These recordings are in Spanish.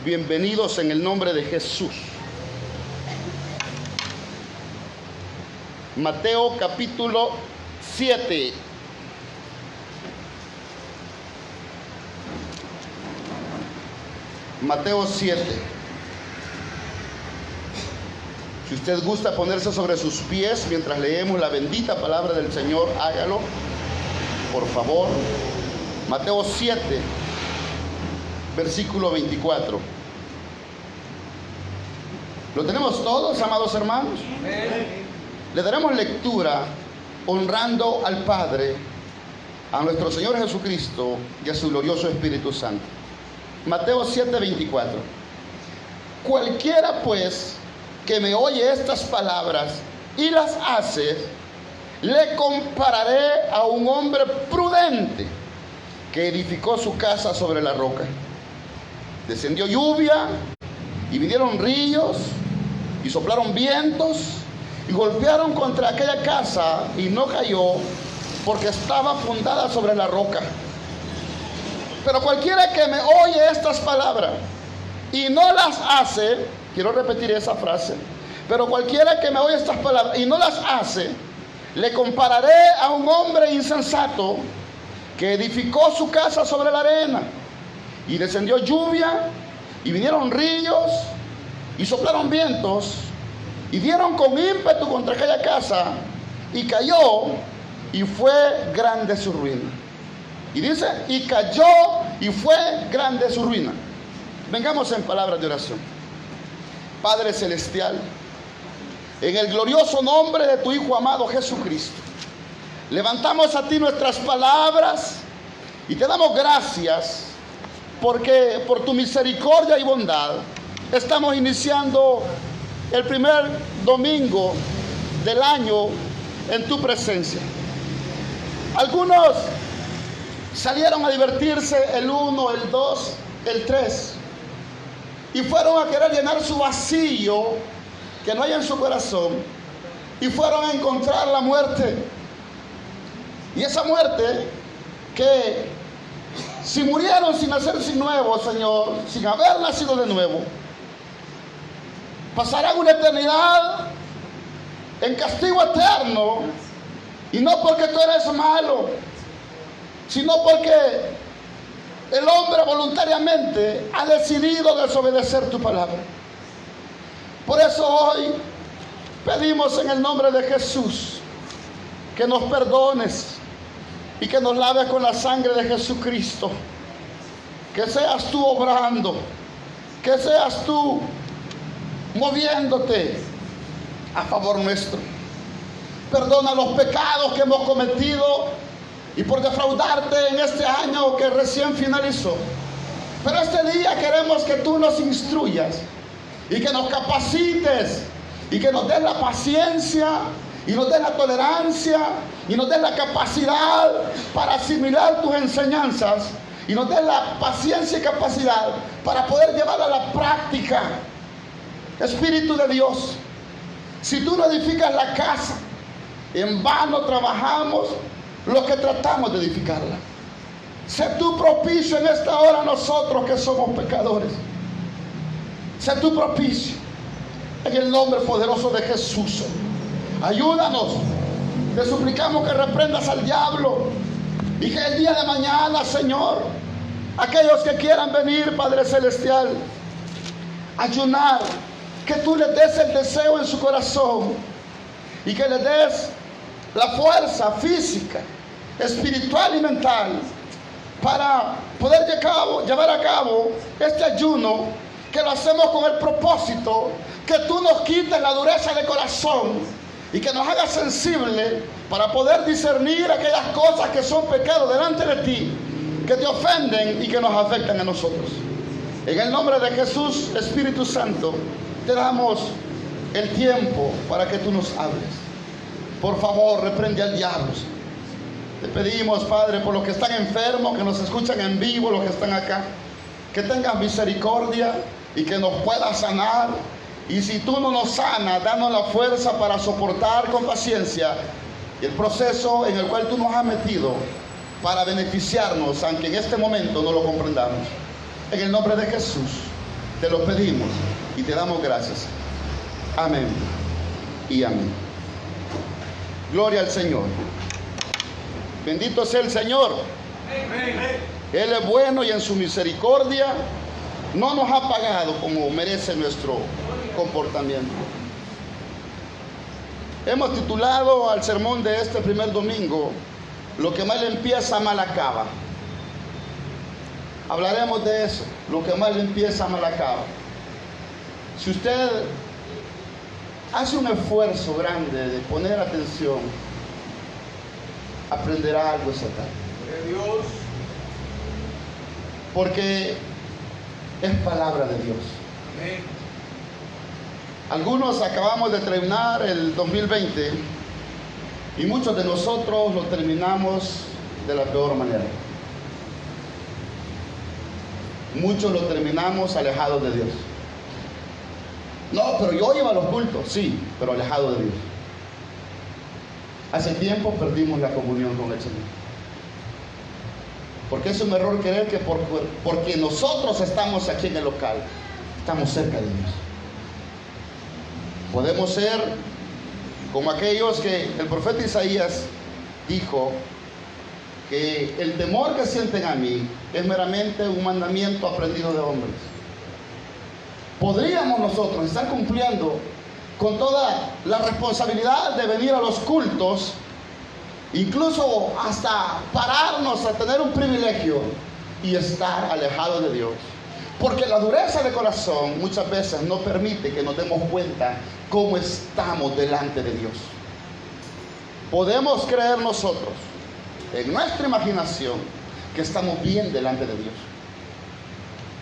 Bienvenidos en el nombre de Jesús. Mateo capítulo 7. Mateo 7. Si usted gusta ponerse sobre sus pies mientras leemos la bendita palabra del Señor, hágalo, por favor. Mateo 7, versículo 24. ¿Lo tenemos todos, amados hermanos? Amén. Le daremos lectura honrando al Padre, a nuestro Señor Jesucristo y a su glorioso Espíritu Santo. Mateo 7, 24. Cualquiera pues que me oye estas palabras y las hace, le compararé a un hombre prudente que edificó su casa sobre la roca. Descendió lluvia y vinieron ríos y soplaron vientos y golpearon contra aquella casa y no cayó porque estaba fundada sobre la roca. Pero cualquiera que me oye estas palabras y no las hace, quiero repetir esa frase, pero cualquiera que me oye estas palabras y no las hace, le compararé a un hombre insensato que edificó su casa sobre la arena. Y descendió lluvia y vinieron ríos y soplaron vientos y dieron con ímpetu contra aquella casa y cayó, y fue grande su ruina. Y dice, y cayó y fue grande su ruina. Vengamos en palabras de oración. Padre celestial, en el glorioso nombre de tu Hijo amado Jesucristo, levantamos a ti nuestras palabras y te damos gracias porque por tu misericordia y bondad estamos iniciando el primer domingo del año en tu presencia. Algunos salieron a divertirse el 1, el 2, el 3 y fueron a querer llenar su vacío que no hay en su corazón y fueron a encontrar la muerte. Y esa muerte que si murieron sin nacer sin nuevo, Señor, sin haber nacido de nuevo, pasarán una eternidad en castigo eterno, y no porque tú eres malo, sino porque el hombre voluntariamente ha decidido desobedecer tu palabra. Por eso hoy pedimos en el nombre de Jesús que nos perdones y que nos laves con la sangre de Jesucristo. Que seas tú obrando, que seas tú moviéndote a favor nuestro. Perdona los pecados que hemos cometido y por defraudarte en este año que recién finalizó. Pero este día queremos que tú nos instruyas y que nos capacites y que nos des la paciencia y nos des la tolerancia y nos des la capacidad para asimilar tus enseñanzas y nos des la paciencia y capacidad para poder llevar a la práctica. Espíritu de Dios, si tú no edificas la casa, en vano trabajamos los que tratamos de edificarla. Sé tú propicio en esta hora a nosotros que somos pecadores. Sé tú propicio en el nombre poderoso de Jesús. Ayúdanos. Te suplicamos que reprendas al diablo y que el día de mañana, Señor, aquellos que quieran venir, Padre Celestial, ayunar, que tú les des el deseo en su corazón y que les des la fuerza física, espiritual y mental para poder llevar a cabo este ayuno, que lo hacemos con el propósito que tú nos quites la dureza de corazón y que nos hagas sensibles para poder discernir aquellas cosas que son pecados delante de ti, que te ofenden y que nos afectan a nosotros. En el nombre de Jesús, Espíritu Santo, te damos el tiempo para que tú nos hables. Por favor, reprende al diablo. Te pedimos, Padre, por los que están enfermos, que nos escuchan en vivo, los que están acá, que tengas misericordia y que nos puedas sanar. Y si tú no nos sanas, danos la fuerza para soportar con paciencia el proceso en el cual tú nos has metido para beneficiarnos, aunque en este momento no lo comprendamos. En el nombre de Jesús te lo pedimos y te damos gracias. Amén y amén. Gloria al Señor. Bendito sea el Señor. Él es bueno y en su misericordia no nos ha pagado como merece nuestro comportamiento. Hemos titulado al sermón de este primer domingo: lo que mal empieza, mal acaba. Hablaremos de eso, lo que mal empieza, mal acaba. Si usted hace un esfuerzo grande de poner atención, aprenderá algo esa tarde. Dios. Porque es palabra de Dios. Amén. Algunos acabamos de terminar el 2020 y muchos de nosotros lo terminamos de la peor manera. Muchos lo terminamos alejados de Dios. No, pero yo iba a los cultos, sí, pero alejado de Dios. Hace tiempo perdimos la comunión con el Señor. Porque es un error creer que porque nosotros estamos aquí en el local, estamos cerca de Dios. Podemos ser como aquellos que el profeta Isaías dijo que el temor que sienten a mí es meramente un mandamiento aprendido de hombres. Podríamos nosotros estar cumpliendo con toda la responsabilidad de venir a los cultos, incluso hasta pararnos a tener un privilegio y estar alejados de Dios. Porque la dureza de corazón muchas veces no permite que nos demos cuenta cómo estamos delante de Dios. Podemos creer nosotros, en nuestra imaginación, que estamos bien delante de Dios.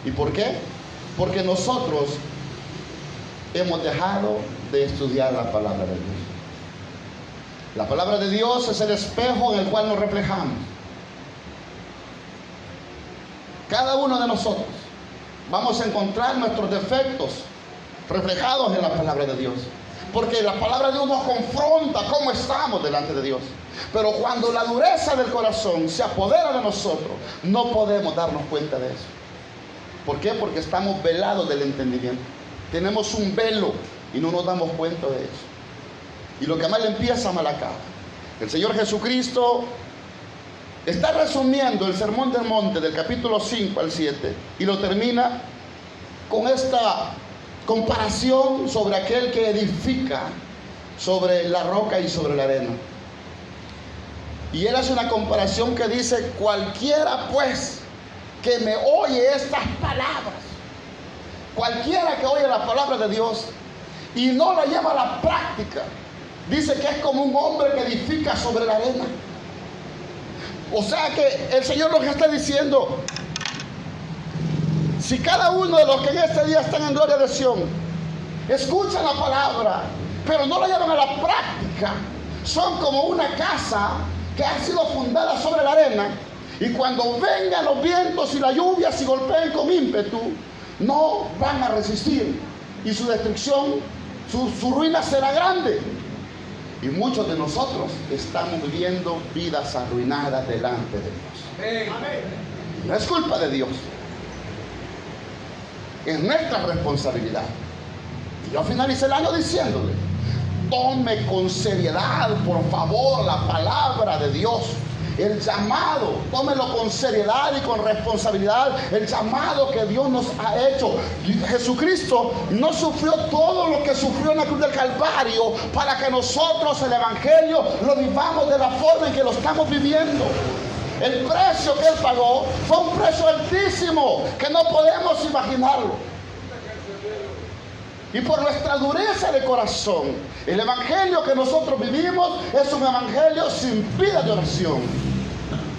¿Y por qué? Porque nosotros hemos dejado de estudiar la palabra de Dios. La palabra de Dios es el espejo en el cual nos reflejamos. Cada uno de nosotros vamos a encontrar nuestros defectos reflejados en la palabra de Dios. Porque la palabra de Dios nos confronta cómo estamos delante de Dios. Pero cuando la dureza del corazón se apodera de nosotros, no podemos darnos cuenta de eso. ¿Por qué? Porque estamos velados del entendimiento. Tenemos un velo y no nos damos cuenta de eso. Y lo que mal empieza, mal acaba. El Señor Jesucristo está resumiendo el Sermón del Monte del capítulo 5 al 7 y lo termina con esta comparación sobre aquel que edifica sobre la roca y sobre la arena. Y él hace una comparación que dice: cualquiera pues que me oye estas palabras, cualquiera que oye la palabra de Dios y no la lleva a la práctica, dice que es como un hombre que edifica sobre la arena. O sea que el Señor nos está diciendo: si cada uno de los que en este día están en gloria de Sión escuchan la palabra, pero no la llevan a la práctica, son como una casa que ha sido fundada sobre la arena, y cuando vengan los vientos y las lluvias y golpeen con ímpetu, no van a resistir, y su destrucción, su ruina será grande. Y muchos de nosotros estamos viviendo vidas arruinadas delante de Dios. No es culpa de Dios, es nuestra responsabilidad. Y yo finalicé el año diciéndole: tome con seriedad, por favor, la palabra de Dios. El llamado, tómelo con seriedad y con responsabilidad, el llamado que Dios nos ha hecho. Jesucristo no sufrió todo lo que sufrió en la cruz del Calvario para que nosotros el Evangelio lo vivamos de la forma en que lo estamos viviendo. El precio que Él pagó fue un precio altísimo que no podemos imaginarlo. Y por nuestra dureza de corazón, el evangelio que nosotros vivimos es un evangelio sin vida de oración,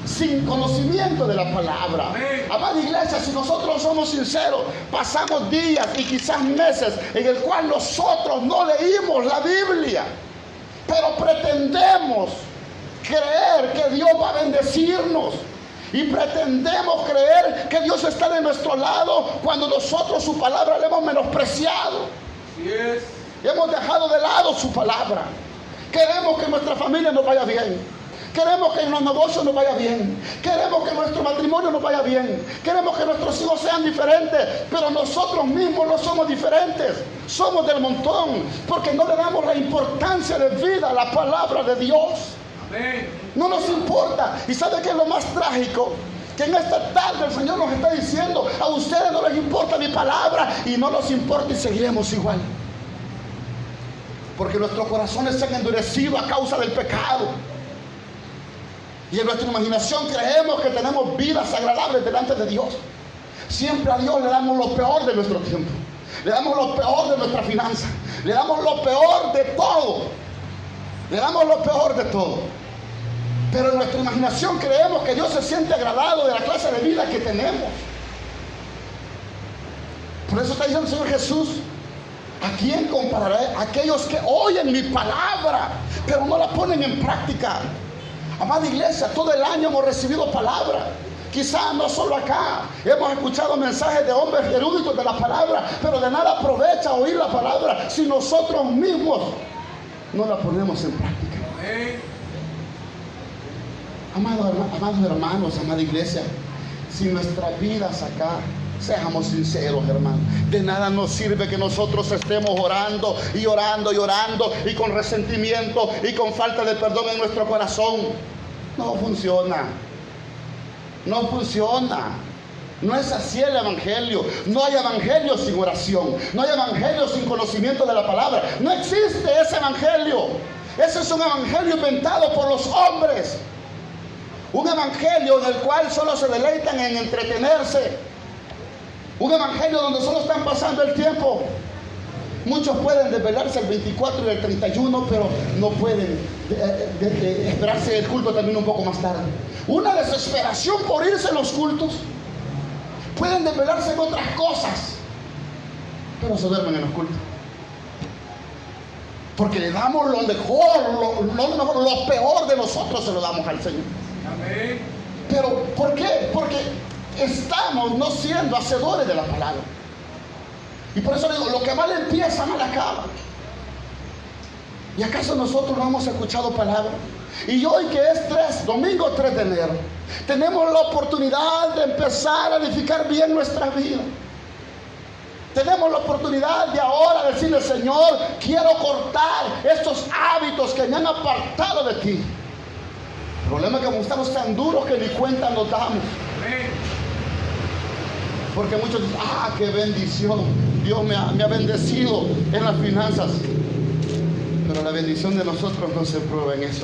sin conocimiento de la palabra. Amada iglesia, si nosotros somos sinceros, pasamos días y quizás meses en el cual nosotros no leímos la Biblia, pero pretendemos creer que Dios va a bendecirnos. Y pretendemos creer que Dios está de nuestro lado cuando nosotros su palabra le hemos menospreciado. Así es. Hemos dejado de lado su palabra. Queremos que nuestra familia nos vaya bien. Queremos que en los negocios nos vaya bien. Queremos que nuestro matrimonio nos vaya bien. Queremos que nuestros hijos sean diferentes. Pero nosotros mismos no somos diferentes. Somos del montón. Porque no le damos la importancia de vida a la palabra de Dios. Amén. No nos importa. ¿Y sabe qué es lo más trágico? Que en esta tarde el Señor nos está diciendo: a ustedes no les importa mi palabra y no nos importa y seguiremos igual. Porque nuestros corazones se han endurecido a causa del pecado. Y en nuestra imaginación creemos que tenemos vidas agradables delante de Dios. Siempre a Dios le damos lo peor de nuestro tiempo. Le damos lo peor de nuestra finanza. Le damos lo peor de todo. Le damos lo peor de todo. Pero en nuestra imaginación creemos que Dios se siente agradado de la clase de vida que tenemos. Por eso está diciendo el Señor Jesús: ¿a quién compararé? Aquellos que oyen mi palabra, pero no la ponen en práctica. Amada iglesia, todo el año hemos recibido palabra. Quizás no solo acá. Hemos escuchado mensajes de hombres eruditos de la palabra, pero de nada aprovecha oír la palabra si nosotros mismos no la ponemos en práctica. Amados hermanos, amada iglesia, si nuestras vidas acá, seamos sinceros, hermanos, de nada nos sirve que nosotros estemos orando y orando y orando y con resentimiento y con falta de perdón en nuestro corazón. No funciona. No funciona. No es así el evangelio. No hay evangelio sin oración. No hay evangelio sin conocimiento de la palabra. No existe ese evangelio. Ese es un evangelio inventado por los hombres. Un evangelio del cual solo se deleitan en entretenerse. Un evangelio donde solo están pasando el tiempo. Muchos pueden desvelarse el 24 y el 31, pero no pueden esperarse el culto también un poco más tarde. Una desesperación por irse a los cultos. Pueden desvelarse en otras cosas, pero se duermen en los cultos. Porque le damos lo mejor, lo peor de nosotros se lo damos al Señor. Amén. Pero ¿por qué? Porque estamos no siendo hacedores de la palabra. Y por eso digo, lo que mal empieza, mal acaba. ¿Y acaso nosotros no hemos escuchado palabra? Y hoy, que es domingo 3 de enero, tenemos la oportunidad de empezar a edificar bien nuestra vida. Tenemos la oportunidad de ahora decirle: Señor, quiero cortar estos hábitos que me han apartado de ti. El problema es que como estamos tan duros que ni cuenta nos damos. Porque muchos dicen: qué bendición, Dios me ha bendecido en las finanzas. Pero la bendición de nosotros no se prueba en eso.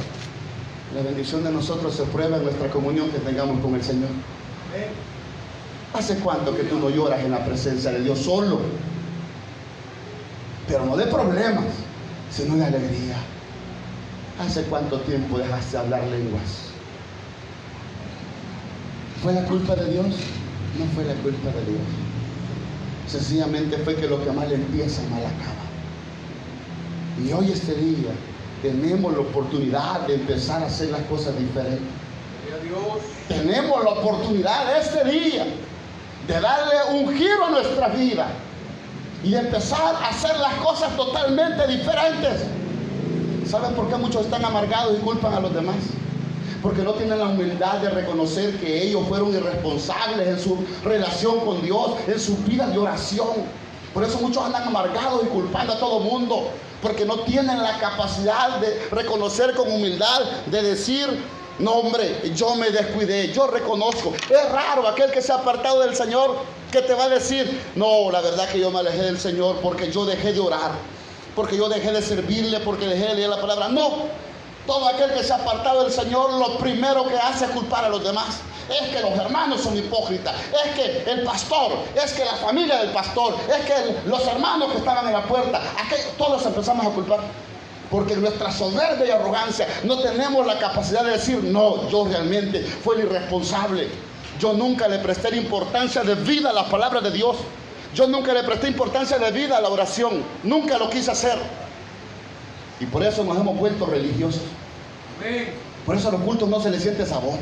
La bendición de nosotros se prueba en nuestra comunión que tengamos con el Señor. ¿Hace cuánto que tú no lloras en la presencia de Dios solo? Pero no de problemas, sino de alegría. ¿Hace cuánto tiempo dejaste de hablar lenguas? ¿Fue la culpa de Dios? No fue la culpa de Dios. Sencillamente fue que lo que mal empieza, mal acaba. Y hoy, este día, tenemos la oportunidad de empezar a hacer las cosas diferentes. Tenemos la oportunidad este día de darle un giro a nuestra vida y de empezar a hacer las cosas totalmente diferentes. ¿Saben por qué muchos están amargados y culpan a los demás? Porque no tienen la humildad de reconocer que ellos fueron irresponsables en su relación con Dios, en su vida de oración. Por eso muchos andan amargados y culpando a todo el mundo, porque no tienen la capacidad de reconocer con humildad, de decir: no, hombre, yo me descuidé, yo reconozco. Es raro aquel que se ha apartado del Señor, que te va a decir: no, la verdad que yo me alejé del Señor porque yo dejé de orar, porque yo dejé de servirle, porque dejé de leer la palabra. No, todo aquel que se ha apartado del Señor, lo primero que hace es culpar a los demás. Es que los hermanos son hipócritas, es que el pastor, es que la familia del pastor, es que los hermanos que estaban en la puerta, todos empezamos a culpar. Porque en nuestra soberbia y arrogancia no tenemos la capacidad de decir: no, yo realmente fui el irresponsable. Yo nunca le presté la importancia de vida a la palabra de Dios. Yo nunca le presté importancia de vida a la oración. Nunca lo quise hacer. Y por eso nos hemos vuelto religiosos. Por eso a los cultos no se les siente sabor.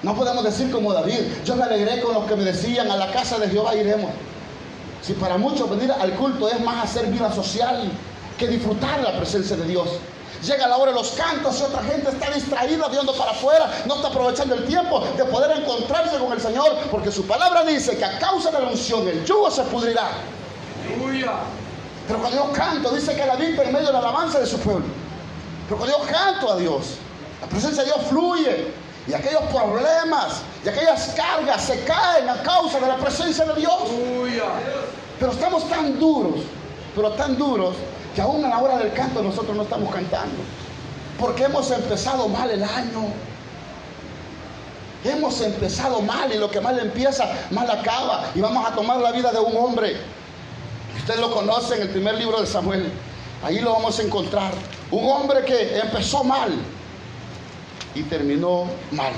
No podemos decir como David: yo me alegré con los que me decían: a la casa de Jehová iremos. Si para muchos venir al culto es más hacer vida social que disfrutar la presencia de Dios. Llega la hora de los cantos y otra gente está distraída viendo para afuera, no está aprovechando el tiempo de poder encontrarse con el Señor, porque su palabra dice que a causa de la unción el yugo se pudrirá. Aleluya. Pero cuando yo canto, dice que Él habita en medio de la alabanza de su pueblo. Pero cuando yo canto a Dios, la presencia de Dios fluye, y aquellos problemas y aquellas cargas se caen a causa de la presencia de Dios. Aleluya. Pero estamos tan duros, que aún a la hora del canto nosotros no estamos cantando, porque hemos empezado mal el año. Hemos empezado mal, y lo que mal empieza, mal acaba. Y vamos a tomar la vida de un hombre. Usted lo conoce en el primer libro de Samuel. Ahí lo vamos a encontrar. Un hombre que empezó mal y terminó mal.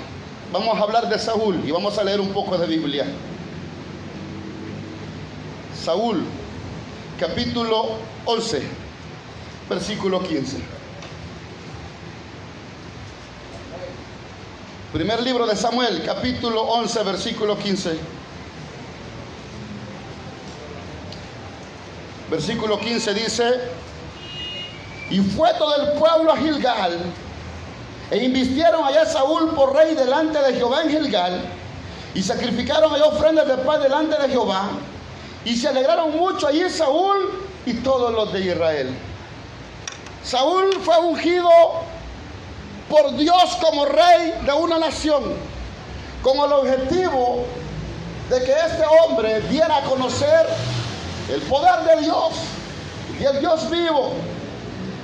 Vamos a hablar de Saúl y vamos a leer un poco de Biblia. Saúl, capítulo 11, versículo 15. Primer libro de Samuel, capítulo 11, versículo 15. Versículo 15 dice: y fue todo el pueblo a Gilgal, e invistieron allá a Saúl por rey delante de Jehová en Gilgal, y sacrificaron allá ofrendas de paz delante de Jehová, y se alegraron mucho allí Saúl y todos los de Israel. Saúl fue ungido por Dios como rey de una nación, con el objetivo de que este hombre diera a conocer el poder de Dios y el Dios vivo.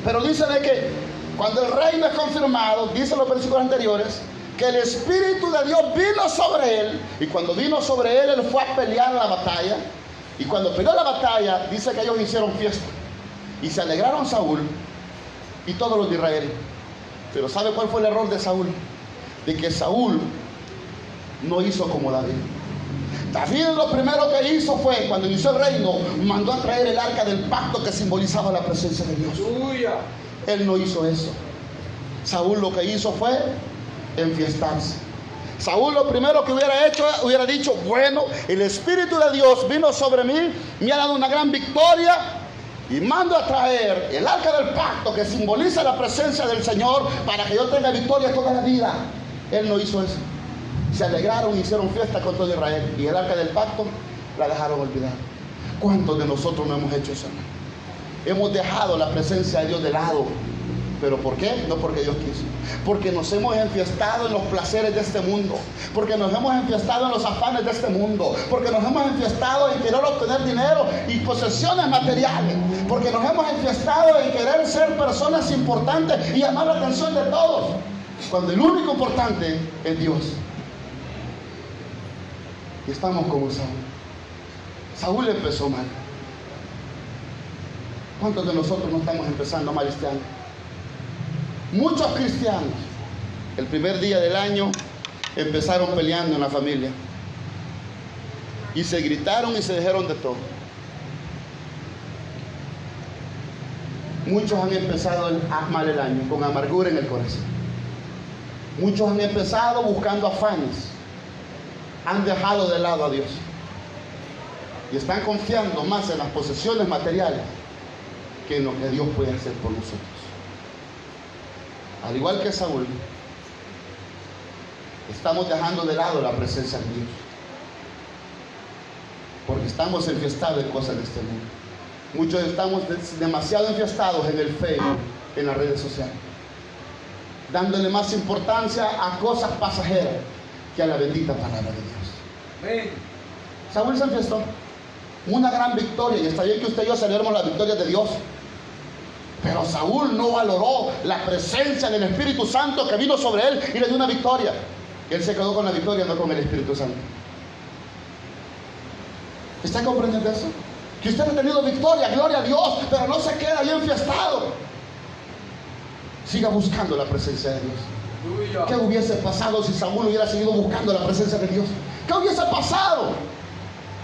Pero dice de que cuando el reino es confirmado, dice los versículos anteriores, que el Espíritu de Dios vino sobre él, y cuando vino sobre él, él fue a pelear la batalla, y cuando peleó la batalla, dice que ellos hicieron fiesta, y se alegraron Saúl y todos los de Israel. Pero ¿sabe cuál fue el error de Saúl? De que Saúl no hizo como David. David lo primero que hizo fue, cuando inició el reino, mandó a traer el arca del pacto que simbolizaba la presencia de Dios. Aleluya. Él no hizo eso. Saúl lo que hizo fue enfiestarse. Saúl lo primero que hubiera hecho, hubiera dicho: bueno, el Espíritu de Dios vino sobre mí, me ha dado una gran victoria, y mando a traer el arca del pacto que simboliza la presencia del Señor para que yo tenga victoria toda la vida. Él no hizo eso. Se alegraron y hicieron fiesta con todo Israel, y el arca del pacto la dejaron olvidar. ¿Cuántos de nosotros no hemos hecho eso? Hemos dejado la presencia de Dios de lado. ¿Pero por qué? No porque Dios quiso. Porque nos hemos enfiestado en los placeres de este mundo. Porque nos hemos enfiestado en los afanes de este mundo. Porque nos hemos enfiestado en querer obtener dinero y posesiones materiales. Porque nos hemos enfiestado en querer ser personas importantes y llamar la atención de todos, cuando el único importante es Dios. Y estamos como Saúl. Saúl empezó mal. ¿Cuántos de nosotros no estamos empezando mal este año? Muchos cristianos, el primer día del año, empezaron peleando en la familia. Y se gritaron y se dijeron de todo. Muchos han empezado mal el año, con amargura en el corazón. Muchos han empezado buscando afanes. Han dejado de lado a Dios. Y están confiando más en las posesiones materiales que en lo que Dios puede hacer por nosotros. Al igual que Saúl, estamos dejando de lado la presencia de Dios, porque estamos enfiestados en cosas de este mundo. Muchos estamos demasiado enfiestados en el Facebook, en las redes sociales, dándole más importancia a cosas pasajeras que a la bendita palabra de Dios. Amén. Saúl se enfiestó. Una gran victoria, y está bien que usted y yo celebremos la victoria de Dios. Pero Saúl no valoró la presencia del Espíritu Santo que vino sobre él y le dio una victoria. Él se quedó con la victoria, no con el Espíritu Santo. ¿Está comprendiendo eso? Que usted ha tenido victoria, gloria a Dios, pero no se queda ahí enfiestado. Siga buscando la presencia de Dios. Aleluya. ¿Qué hubiese pasado si Saúl hubiera seguido buscando la presencia de Dios? ¿Qué hubiese pasado?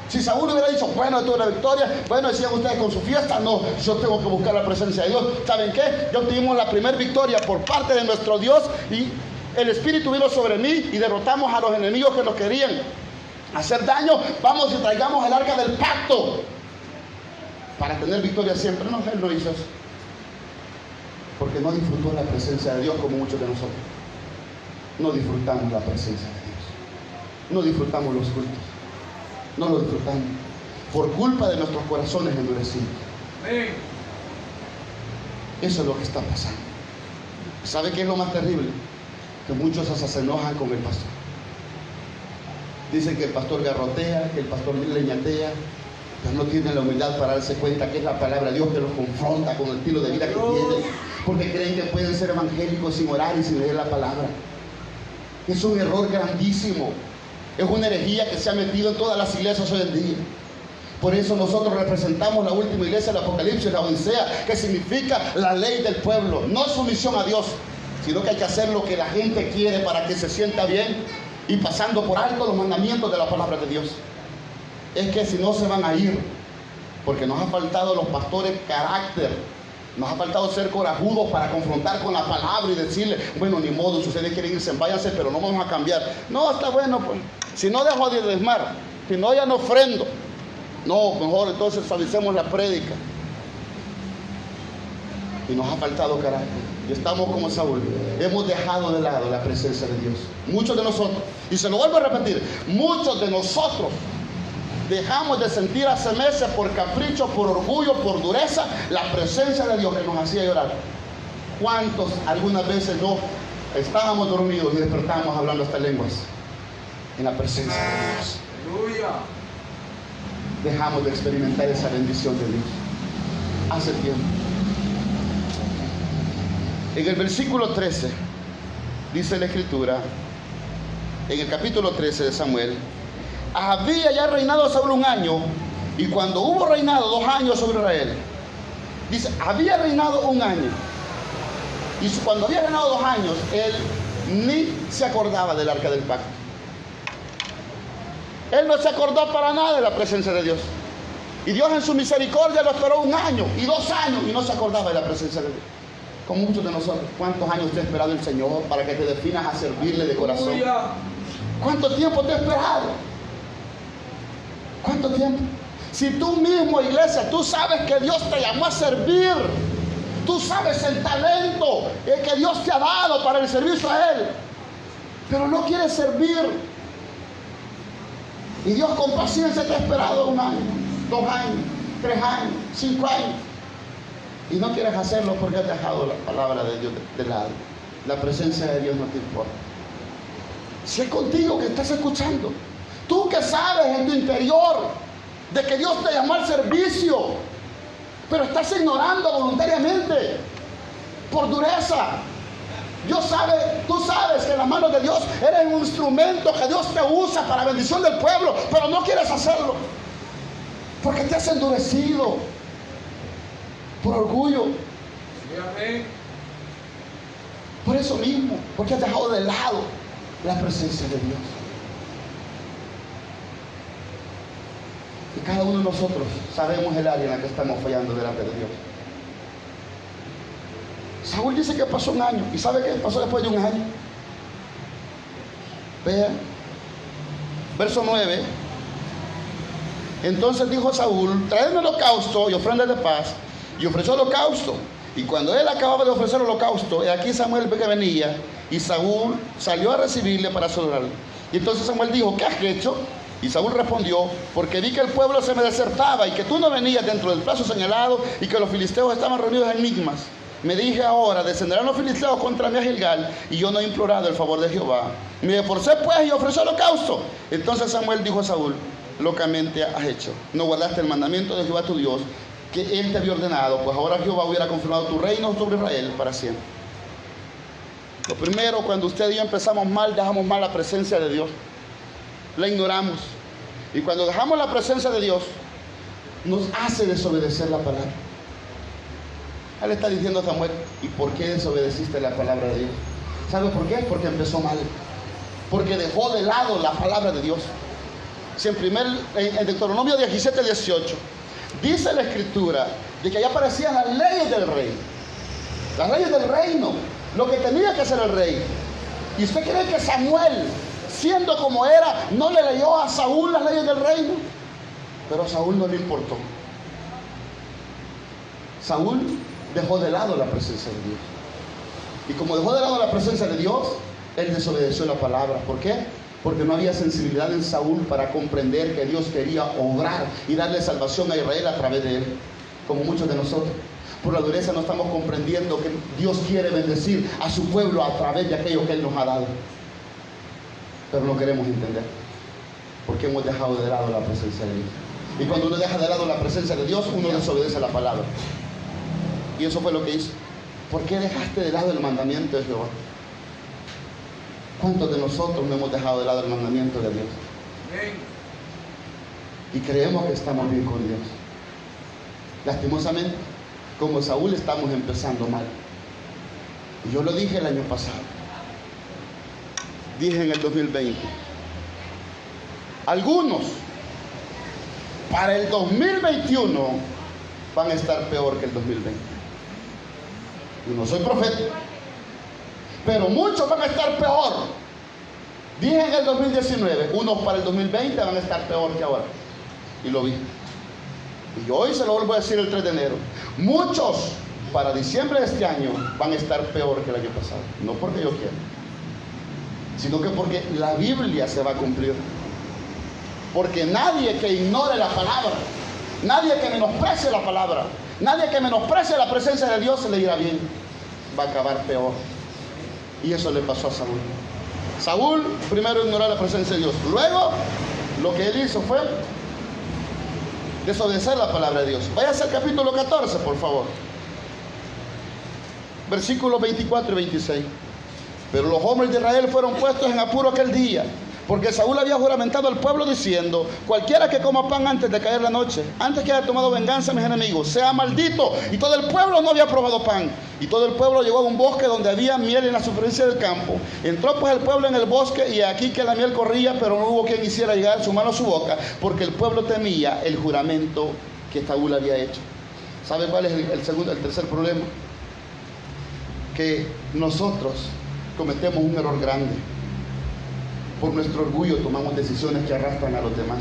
Si Saúl hubiera dicho: bueno, esto es una victoria, bueno, decían ustedes con su fiesta, no, yo tengo que buscar la presencia de Dios. ¿Saben qué? Ya obtuvimos la primera victoria por parte de nuestro Dios, y el Espíritu vino sobre mí y derrotamos a los enemigos que nos querían hacer daño. Vamos y traigamos el arca del pacto para tener victoria siempre. No, él no hizo eso. porque no disfrutó la presencia de Dios como muchos de nosotros. No disfrutamos la presencia de Dios. No disfrutamos los cultos. No lo disfrutamos por culpa de nuestros corazones endurecidos. Amén. Eso es lo que está pasando. ¿Sabe qué es lo más terrible? Que muchos hasta se enojan con el pastor. Dicen que el pastor garrotea, que el pastor leñatea, pero no tienen la humildad para darse cuenta que es la palabra de Dios que los confronta con el estilo de vida que tienen, porque creen que pueden ser evangélicos sin orar y sin leer la palabra. Es un error grandísimo. Es una herejía que se ha metido en todas las iglesias hoy en día. Por eso nosotros representamos la última iglesia del Apocalipsis, la Odisea, que significa la ley del pueblo. No sumisión a Dios, sino que hay que hacer lo que la gente quiere para que se sienta bien y pasando por alto los mandamientos de la palabra de Dios. Es que si no se van a ir, porque nos ha faltado los pastores carácter, nos ha faltado ser corajudos para confrontar con la palabra y decirle, bueno, ni modo, si ustedes quieren irse, váyanse, pero no vamos a cambiar. No, está bueno, pues, si no dejo de diezmar, si no ya no ofrendo. No, mejor entonces suavicemos la prédica. Y nos ha faltado carácter. Y estamos como Saúl. Hemos dejado de lado la presencia de Dios. Muchos de nosotros, y se lo vuelvo a repetir, muchos de nosotros dejamos de sentir hace meses por capricho, por orgullo, por dureza, la presencia de Dios que nos hacía llorar. ¿Cuántos algunas veces no estábamos dormidos y despertábamos hablando estas lenguas? En la presencia de Dios. Aleluya. Dejamos de experimentar esa bendición de Dios hace tiempo. En el versículo 13 dice la escritura, en el capítulo 13 de Samuel, había ya reinado Saúl 1 año, y cuando hubo reinado 2 años sobre Israel, dice, había reinado 1 año, y cuando había reinado 2 años, él ni se acordaba del arca del pacto. Él no se acordó para nada de la presencia de Dios. Y Dios en su misericordia lo esperó 1 año y 2 años y no se acordaba de la presencia de Dios. Como muchos de nosotros. ¿Cuántos años te ha esperado el Señor para que te definas a servirle de corazón? Aleluya. ¿Cuánto tiempo te ha esperado? ¿Cuánto tiempo? Si tú mismo, iglesia, tú sabes que Dios te llamó a servir. Tú sabes el talento que Dios te ha dado para el servicio a Él. Pero no quieres servir. Y Dios con paciencia te ha esperado 1 año, 2 años, 3 años, 5 años. Y no quieres hacerlo porque has dejado la palabra de Dios de lado. La presencia de Dios no te importa. Si es contigo que estás escuchando, tú que sabes en tu interior de que Dios te llamó al servicio, pero estás ignorando voluntariamente por dureza. Tú sabes que en las manos de Dios eres un instrumento que Dios te usa para bendición del pueblo, pero no quieres hacerlo porque te has endurecido por orgullo. Por eso mismo, porque has dejado de lado la presencia de Dios. Y cada uno de nosotros sabemos el área en la que estamos fallando delante de Dios. Saúl dice que pasó 1 año. ¿Y sabe qué pasó después de 1 año? Vean, verso 9. Entonces dijo Saúl, traedme holocausto y ofrendas de paz. Y ofreció holocausto. Y cuando él acababa de ofrecer holocausto, y aquí Samuel que venía, y Saúl salió a recibirle para saludarle. Y entonces Samuel dijo, ¿qué has hecho? Y Saúl respondió, porque vi que el pueblo se me desertaba y que tú no venías dentro del plazo señalado y que los filisteos estaban reunidos en Migmas. Me dije ahora, descenderán los filisteos contra mí a Gilgal, y yo no he implorado el favor de Jehová. Me esforcé pues y ofrecí holocausto. Entonces Samuel dijo a Saúl, locamente has hecho. No guardaste el mandamiento de Jehová tu Dios, que él te había ordenado, pues ahora Jehová hubiera confirmado tu reino sobre Israel para siempre. Lo primero, cuando usted y yo empezamos mal, dejamos mal la presencia de Dios. La ignoramos. Y cuando dejamos la presencia de Dios, nos hace desobedecer la palabra. Él está diciendo a Samuel, ¿y por qué desobedeciste la palabra de Dios? ¿Sabe por qué? Porque empezó mal. Porque dejó de lado la palabra de Dios. Si en Deuteronomio 17, 18, dice la escritura de que allá aparecían las leyes del rey. Las leyes del reino. Lo que tenía que hacer el rey. ¿Y usted cree que Samuel, siendo como era, no le leyó a Saúl las leyes del reino? Pero a Saúl no le importó. Saúl dejó de lado la presencia de Dios. Y como dejó de lado la presencia de Dios, él desobedeció la palabra. ¿Por qué? Porque no había sensibilidad en Saúl para comprender que Dios quería obrar y darle salvación a Israel a través de él, como muchos de nosotros. Por la dureza no estamos comprendiendo que Dios quiere bendecir a su pueblo a través de aquello que Él nos ha dado. Pero no queremos entender, porque hemos dejado de lado la presencia de Dios. Y cuando uno deja de lado la presencia de Dios, uno desobedece la palabra. Y eso fue lo que hizo. ¿Por qué dejaste de lado el mandamiento de Jehová? ¿Cuántos de nosotros no hemos dejado de lado el mandamiento de Dios? Y creemos que estamos bien con Dios. Lastimosamente, como Saúl, estamos empezando mal. Y yo lo dije el año pasado. Dije en el 2020. Algunos, para el 2021, van a estar peor que el 2020. Yo no soy profeta, pero muchos van a estar peor. Dije en el 2019, unos para el 2020 van a estar peor que ahora. Y lo vi. Y hoy se lo vuelvo a decir el 3 de enero. Muchos para diciembre de este año van a estar peor que el año pasado. No porque yo quiera, sino que porque la Biblia se va a cumplir. Porque nadie que ignore la palabra, nadie que menosprecie la palabra, nadie que menosprecie la presencia de Dios se le irá bien. Va a acabar peor. Y eso le pasó a Saúl. Saúl primero ignoró la presencia de Dios. Luego lo que él hizo fue desobedecer la palabra de Dios. Váyase al capítulo 14, por favor. Versículos 24 y 26. Pero los hombres de Israel fueron puestos en apuro aquel día, porque Saúl había juramentado al pueblo diciendo: cualquiera que coma pan antes de caer la noche, antes que haya tomado venganza a mis enemigos, sea maldito. Y todo el pueblo no había probado pan. Y todo el pueblo llegó a un bosque donde había miel en la superficie del campo. Entró pues el pueblo en el bosque, y aquí que la miel corría, pero no hubo quien hiciera llegar su mano a su boca, porque el pueblo temía el juramento que Saúl había hecho. ¿Sabe cuál es el tercer problema? Que nosotros cometemos un error grande. Por nuestro orgullo tomamos decisiones que arrastran a los demás.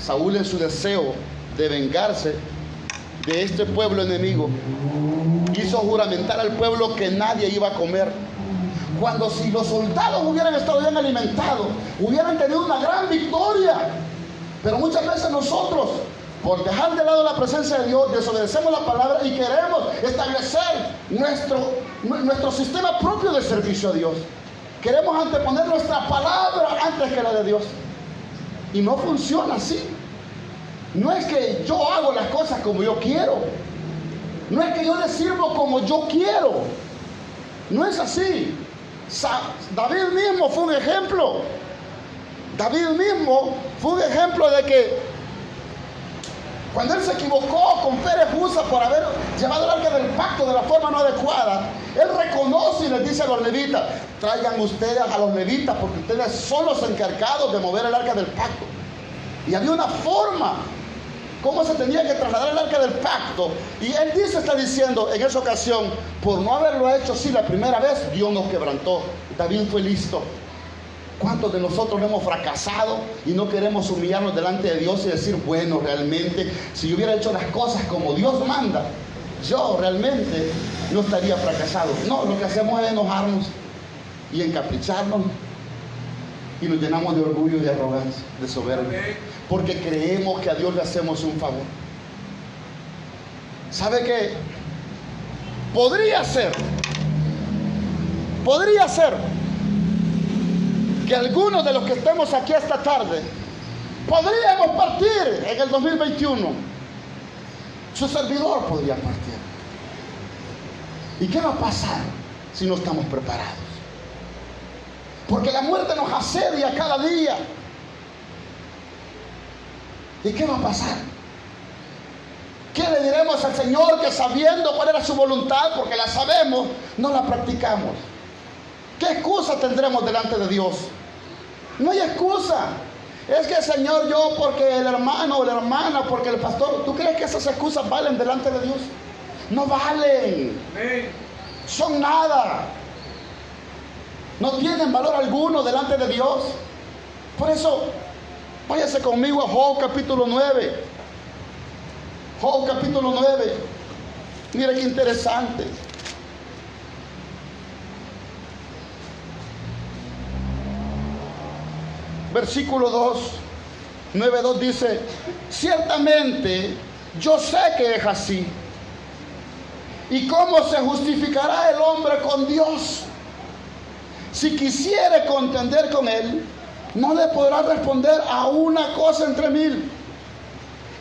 Saúl, en su deseo de vengarse de este pueblo enemigo, hizo juramentar al pueblo que nadie iba a comer, cuando si los soldados hubieran estado bien alimentados, hubieran tenido una gran victoria. Pero muchas veces nosotros, por dejar de lado la presencia de Dios, desobedecemos la palabra y queremos establecer nuestro sistema propio de servicio a Dios. Queremos anteponer nuestra palabra antes que la de Dios. Y no funciona así. No es que yo hago las cosas como yo quiero. No es que yo le sirvo como yo quiero. No es así. David mismo fue un ejemplo. David mismo fue un ejemplo de que cuando él se equivocó con Pérez Usa por haber llevado el arca del pacto de la forma no adecuada, él reconoce y les dice a los levitas: traigan ustedes a los levitas, porque ustedes son los encargados de mover el arca del pacto. Y había una forma cómo se tenía que trasladar el arca del pacto. Y él está diciendo en esa ocasión: por no haberlo hecho así la primera vez, Dios nos quebrantó. David fue listo. ¿Cuántos de nosotros hemos fracasado y no queremos humillarnos delante de Dios y decir: bueno, realmente, si yo hubiera hecho las cosas como Dios manda, yo realmente no estaría fracasado? No, lo que hacemos es enojarnos y encapricharnos, y nos llenamos de orgullo y de arrogancia, de soberbia, porque creemos que a Dios le hacemos un favor. ¿Sabe qué? Podría ser que algunos de los que estemos aquí esta tarde podríamos partir en el 2021. Su servidor podría partir. ¿Y qué va a pasar si no estamos preparados? Porque la muerte nos asedia cada día. ¿Y qué va a pasar? ¿Qué le diremos al Señor que, sabiendo cuál era su voluntad, porque la sabemos, no la practicamos? ¿Qué excusa tendremos delante de Dios? No hay excusa. Es que, Señor, yo porque el hermano o la hermana, porque el pastor. ¿Tú crees que esas excusas valen delante de Dios? No valen. Son nada. No tienen valor alguno delante de Dios. Por eso, váyase conmigo a Job capítulo 9. Job capítulo 9. Mire qué interesante. Versículo 2, 9:2 dice: ciertamente yo sé que es así. ¿Y cómo se justificará el hombre con Dios? Si quisiere contender con él, no le podrá responder a una cosa entre mil.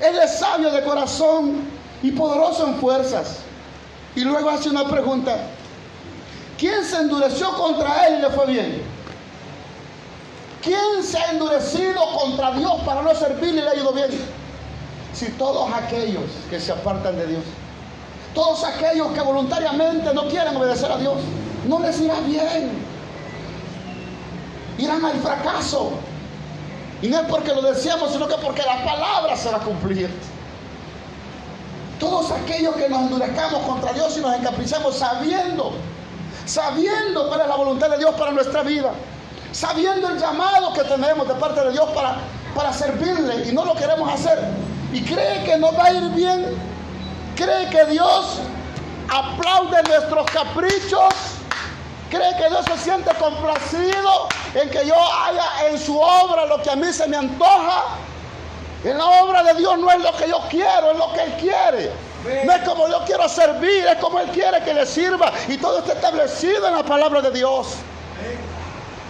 Él es sabio de corazón y poderoso en fuerzas. Y luego hace una pregunta: ¿quién se endureció contra él y le fue bien? ¿Quién se ha endurecido contra Dios para no servirle y le ha ido bien? Si todos aquellos que se apartan de Dios, todos aquellos que voluntariamente no quieren obedecer a Dios, no les irá bien. Irán al fracaso. Y no es porque lo decíamos, sino que porque la palabra se va a cumplir. Todos aquellos que nos endurezcamos contra Dios y nos encaprichamos sabiendo cuál es la voluntad de Dios para nuestra vida, sabiendo el llamado que tenemos de parte de Dios para servirle, y no lo queremos hacer, y cree que nos va a ir bien, cree que Dios aplaude nuestros caprichos, cree que Dios se siente complacido en que yo haga en su obra lo que a mí se me antoja. En la obra de Dios no es lo que yo quiero, es lo que Él quiere. No es como yo quiero servir, es como Él quiere que le sirva, y todo está establecido en la palabra de Dios.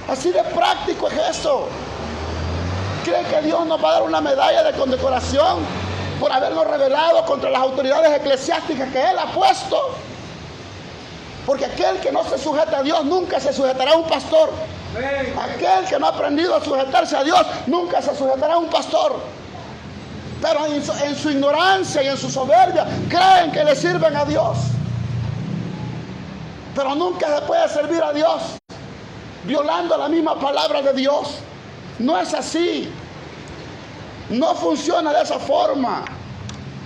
Así de práctico es eso. ¿Cree que Dios nos va a dar una medalla de condecoración por habernos rebelado contra las autoridades eclesiásticas que Él ha puesto? Porque aquel que no se sujeta a Dios nunca se sujetará a un pastor. Aquel que no ha aprendido a sujetarse a Dios nunca se sujetará a un pastor. Pero en su ignorancia y en su soberbia creen que le sirven a Dios. Pero nunca se puede servir a Dios violando la misma palabra de Dios. No es así. No funciona de esa forma.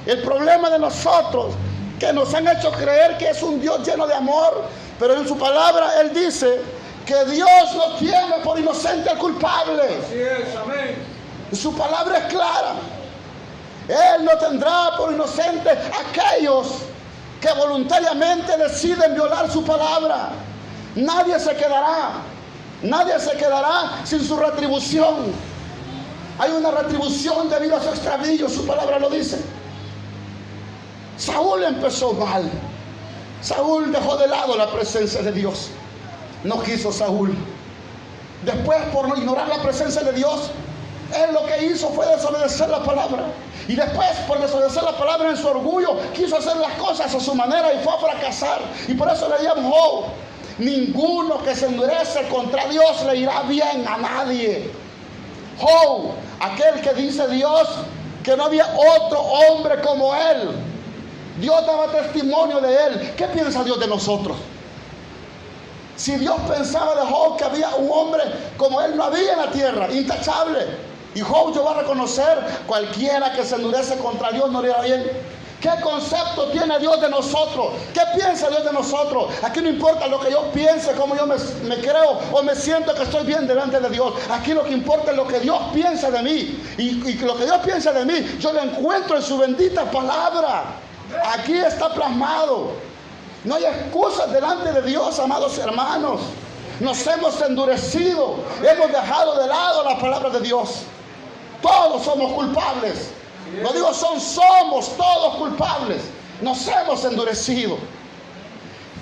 El problema de nosotros, que nos han hecho creer que es un Dios lleno de amor, pero en su palabra Él dice que Dios no tiene por inocente al culpable. Así es, amén. Su palabra es clara. Él no tendrá por inocente aquellos que voluntariamente deciden violar su palabra. Nadie se quedará sin su retribución. Hay una retribución debido a su extravío, su palabra lo dice. Saúl empezó mal. Saúl dejó de lado la presencia de Dios. No quiso Saúl. Después, por no ignorar la presencia de Dios, él lo que hizo fue desobedecer la palabra. Y después, por desobedecer la palabra en su orgullo, quiso hacer las cosas a su manera y fue a fracasar. Y por eso leíamos Job: ninguno que se endurece contra Dios le irá bien a nadie. Job, aquel que dice Dios que no había otro hombre como él. Dios daba testimonio de él. ¿Qué piensa Dios de nosotros? Si Dios pensaba de Job que había un hombre como él, no había en la tierra, intachable. Y Job llegó a reconocer: cualquiera que se endurece contra Dios no le irá bien. ¿Qué concepto tiene Dios de nosotros? ¿Qué piensa Dios de nosotros? Aquí no importa lo que yo piense, cómo yo me creo o me siento que estoy bien delante de Dios. Aquí lo que importa es lo que Dios piensa de mí. Y lo que Dios piensa de mí, yo lo encuentro en su bendita palabra. Aquí está plasmado. No hay excusas delante de Dios, amados hermanos. Nos hemos endurecido, hemos dejado de lado la palabra de Dios. Todos somos culpables. No digo somos todos culpables. Nos hemos endurecido.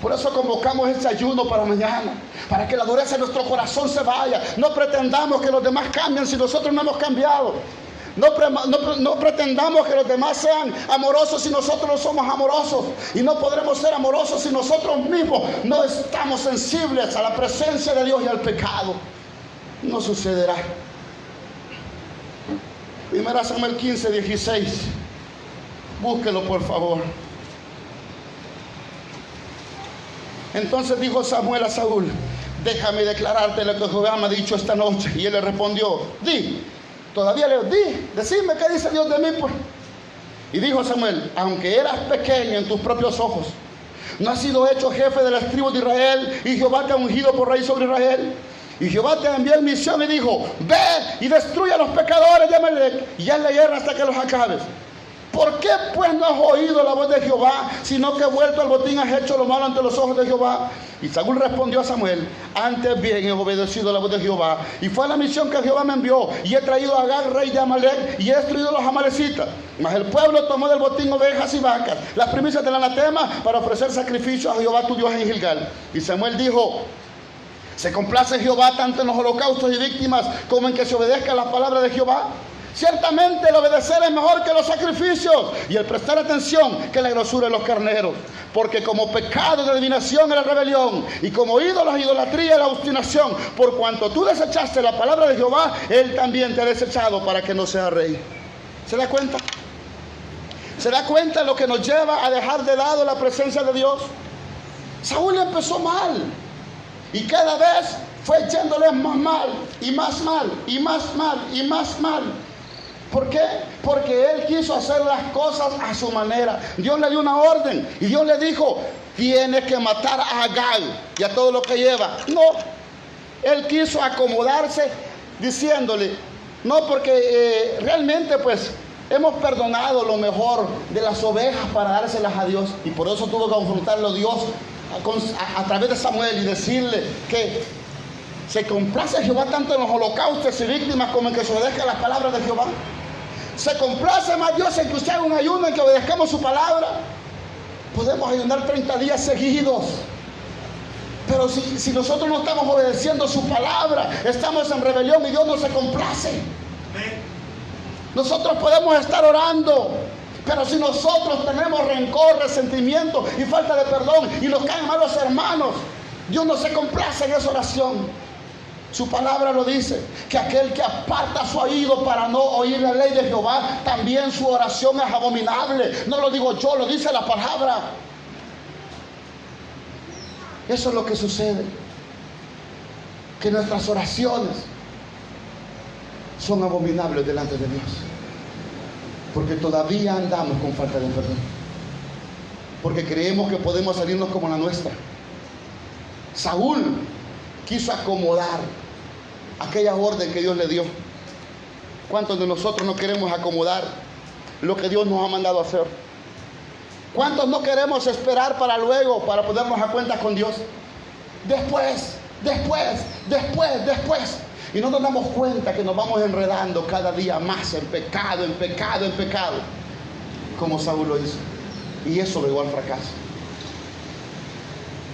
Por eso convocamos este ayuno para mañana, para que la dureza de nuestro corazón se vaya. No pretendamos que los demás cambien si nosotros no hemos cambiado. No pretendamos que los demás sean amorosos si nosotros no somos amorosos. Y no podremos ser amorosos si nosotros mismos no estamos sensibles a la presencia de Dios y al pecado. No sucederá. 1 Samuel 15:16. Búsquelo, por favor. Entonces dijo Samuel a Saúl: déjame declararte lo que Jehová me ha dicho esta noche. Y él le respondió: decime qué dice Dios de mí, pues. Y dijo Samuel: aunque eras pequeño en tus propios ojos, no has sido hecho jefe de las tribus de Israel, y Jehová te ha ungido por rey sobre Israel. Y Jehová te envió en misión y dijo: ve y destruye a los pecadores de Amalec y hazle guerra hasta que los acabes. ¿Por qué pues no has oído la voz de Jehová, sino que vuelto al botín has hecho lo malo ante los ojos de Jehová? Y Saúl respondió a Samuel: antes bien he obedecido la voz de Jehová, y fue a la misión que Jehová me envió, y he traído a Agag, rey de Amalec, y he destruido a los amalecitas. Mas el pueblo tomó del botín ovejas y vacas, las primicias del anatema, para ofrecer sacrificio a Jehová tu Dios en Gilgal. Y Samuel dijo: ¿se complace Jehová tanto en los holocaustos y víctimas como en que se obedezca la palabra de Jehová? Ciertamente el obedecer es mejor que los sacrificios, y el prestar atención que la grosura de los carneros. Porque como pecado de adivinación es la rebelión, y como ídolos, idolatría es la obstinación. Por cuanto tú desechaste la palabra de Jehová, Él también te ha desechado para que no seas rey. ¿Se da cuenta? ¿Se da cuenta de lo que nos lleva a dejar de lado la presencia de Dios? Saúl empezó mal, y cada vez fue echándole más mal, y más mal, y más mal, y más mal. ¿Por qué? Porque él quiso hacer las cosas a su manera. Dios le dio una orden, y Dios le dijo: tienes que matar a Agag y a todo lo que lleva. No, él quiso acomodarse diciéndole: no, porque realmente pues hemos perdonado lo mejor de las ovejas para dárselas a Dios. Y por eso tuvo que confrontarlo Dios a través de Samuel, y decirle que se complace Jehová tanto en los holocaustos y víctimas como en que se obedezca las palabras de Jehová. Se complace más Dios en que usted haga un ayuno, en que obedezcamos su palabra. Podemos ayunar 30 días seguidos, pero si nosotros no estamos obedeciendo su palabra, estamos en rebelión y Dios no se complace. Nosotros podemos estar orando, pero si nosotros tenemos rencor, resentimiento y falta de perdón, y nos caen mal los hermanos, Dios no se complace en esa oración. Su palabra lo dice, que aquel que aparta su oído para no oír la ley de Jehová, también su oración es abominable. No lo digo yo, lo dice la palabra. Eso es lo que sucede, que nuestras oraciones son abominables delante de Dios, porque todavía andamos con falta de perdón, porque creemos que podemos salirnos como la nuestra. Saúl quiso acomodar aquella orden que Dios le dio. ¿Cuántos de nosotros no queremos acomodar lo que Dios nos ha mandado a hacer? ¿Cuántos no queremos esperar para luego, para ponernos a cuentas con Dios? Después. Y no nos damos cuenta que nos vamos enredando cada día más en pecado, como Saúl lo hizo. Y eso lo llevó al fracaso.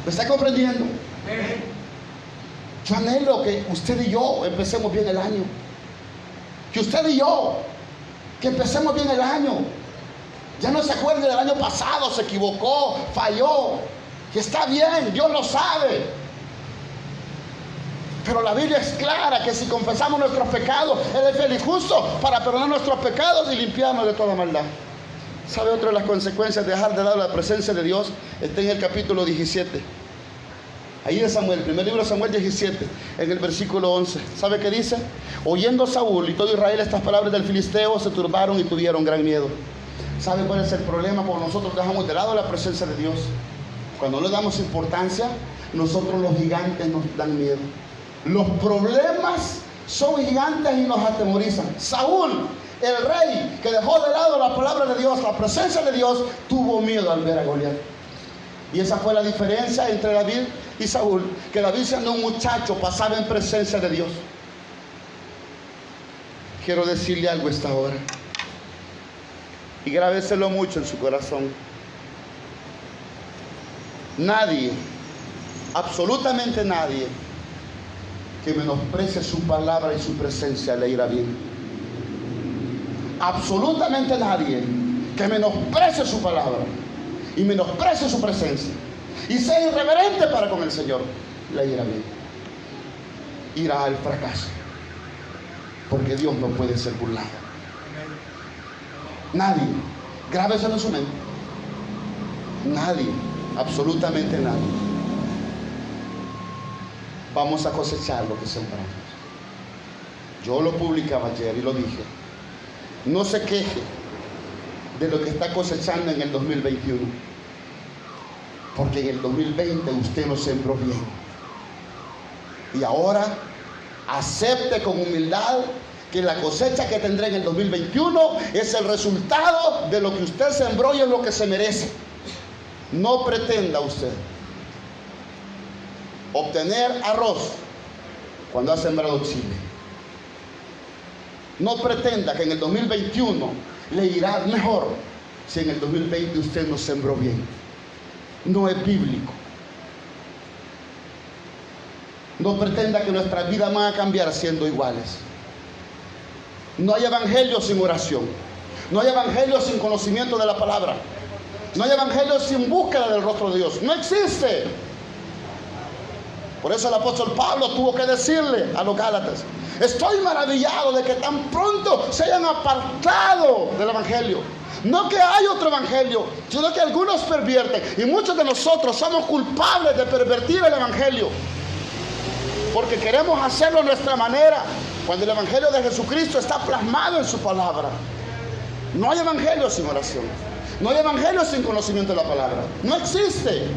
¿Me está comprendiendo? Yo anhelo que usted y yo empecemos bien el año. Que usted y yo, que empecemos bien el año. Ya no se acuerde del año pasado, se equivocó, falló. Que está bien, Dios lo sabe. Pero la Biblia es clara que si confesamos nuestros pecados, Él es fiel y justo para perdonar nuestros pecados y limpiarnos de toda maldad. ¿Sabe otra de las consecuencias de dejar de lado la presencia de Dios? Está en el capítulo 17. Ahí de Samuel, primer libro de Samuel 17, en el versículo 11. ¿Sabe qué dice? Oyendo Saúl y todo Israel estas palabras del filisteo, se turbaron y tuvieron gran miedo. ¿Sabe cuál es el problema cuando nosotros dejamos de lado la presencia de Dios? Cuando no le damos importancia, nosotros los gigantes nos dan miedo. Los problemas son gigantes y nos atemorizan. Saúl, el rey que dejó de lado la palabra de Dios, la presencia de Dios, tuvo miedo al ver a Goliat. Y esa fue la diferencia entre David y Saúl, que David, siendo un muchacho, pasaba en presencia de Dios. Quiero decirle algo esta hora, y grábeselo mucho en su corazón. Nadie, absolutamente nadie, que menosprecie su palabra y su presencia le irá bien. Absolutamente nadie que menosprecie su palabra y menosprecie su presencia y sea irreverente para con el Señor, le irá bien. Irá al fracaso, porque Dios no puede ser burlado. Nadie, grábeselo en su mente. Nadie, absolutamente nadie. Vamos a cosechar lo que sembramos. Yo lo publicaba ayer y lo dije. No se queje de lo que está cosechando en el 2021, porque en el 2020 usted lo sembró bien. Y ahora acepte con humildad que la cosecha que tendrá en el 2021 es el resultado de lo que usted sembró y es lo que se merece. No pretenda usted obtener arroz cuando ha sembrado chile. No pretenda que en el 2021 le irá mejor si en el 2020 usted no sembró bien. No es bíblico. No pretenda que nuestras vidas van a cambiar siendo iguales. No hay evangelio sin oración. No hay evangelio sin conocimiento de la palabra. No hay evangelio sin búsqueda del rostro de Dios. No existe. Por eso el apóstol Pablo tuvo que decirle a los Gálatas: estoy maravillado de que tan pronto se hayan apartado del evangelio. No que hay otro evangelio, sino que algunos pervierten. Y muchos de nosotros somos culpables de pervertir el evangelio, porque queremos hacerlo a nuestra manera, cuando el evangelio de Jesucristo está plasmado en su palabra. No hay evangelio sin oración. No hay evangelio sin conocimiento de la palabra. No existe.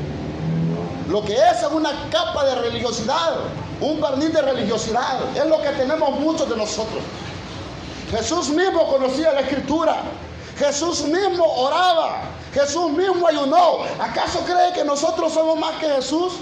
Lo que es una capa de religiosidad, un barniz de religiosidad, es lo que tenemos muchos de nosotros. Jesús mismo conocía la Escritura. Jesús mismo oraba. Jesús mismo ayunó. ¿Acaso cree que nosotros somos más que Jesús?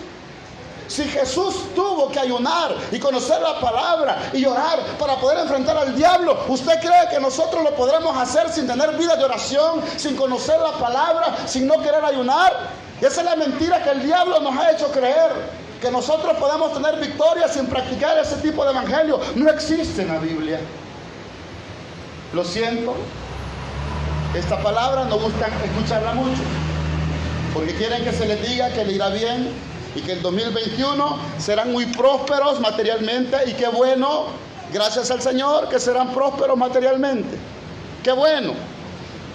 Si Jesús tuvo que ayunar y conocer la palabra y orar para poder enfrentar al diablo, ¿usted cree que nosotros lo podremos hacer sin tener vida de oración, sin conocer la palabra, sin no querer ayunar? Esa es la mentira que el diablo nos ha hecho creer, que nosotros podemos tener victoria sin practicar ese tipo de evangelio. No existe en la Biblia. Lo siento, esta palabra no gustan escucharla mucho, porque quieren que se les diga que le irá bien y que el 2021 serán muy prósperos materialmente. Y qué bueno, gracias al Señor, que serán prósperos materialmente. Qué bueno.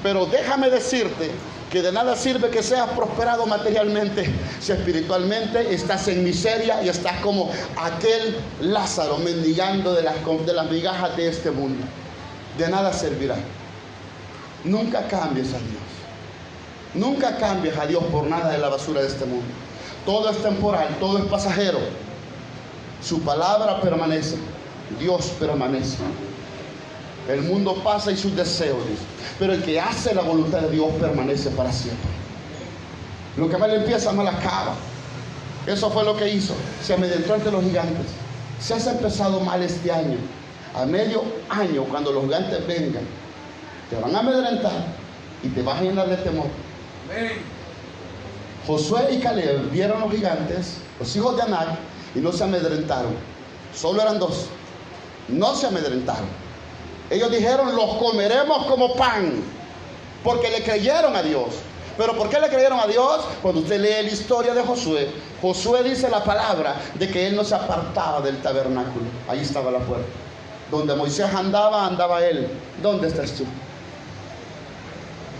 Pero déjame decirte que de nada sirve que seas prosperado materialmente si espiritualmente estás en miseria y estás como aquel Lázaro mendigando de las migajas de este mundo. De nada servirá. Nunca cambies a Dios. Nunca cambies a Dios por nada de la basura de este mundo. Todo es temporal, todo es pasajero. Su palabra permanece, Dios permanece. El mundo pasa y sus deseos, pero el que hace la voluntad de Dios permanece para siempre. Lo que mal empieza, mal acaba. Eso fue lo que hizo. Se amedrentó ante los gigantes. Si has empezado mal este año, a medio año, cuando los gigantes vengan, te van a amedrentar y te vas a llenar de temor. Amén. Josué y Caleb vieron los gigantes, los hijos de Anac, y no se amedrentaron. Solo eran dos. No se amedrentaron. Ellos dijeron: los comeremos como pan, porque le creyeron a Dios. ¿Pero por qué le creyeron a Dios? Cuando usted lee la historia de Josué, Josué dice la palabra de que él no se apartaba del tabernáculo. Ahí estaba la puerta. Donde Moisés andaba, andaba él. ¿Dónde estás tú?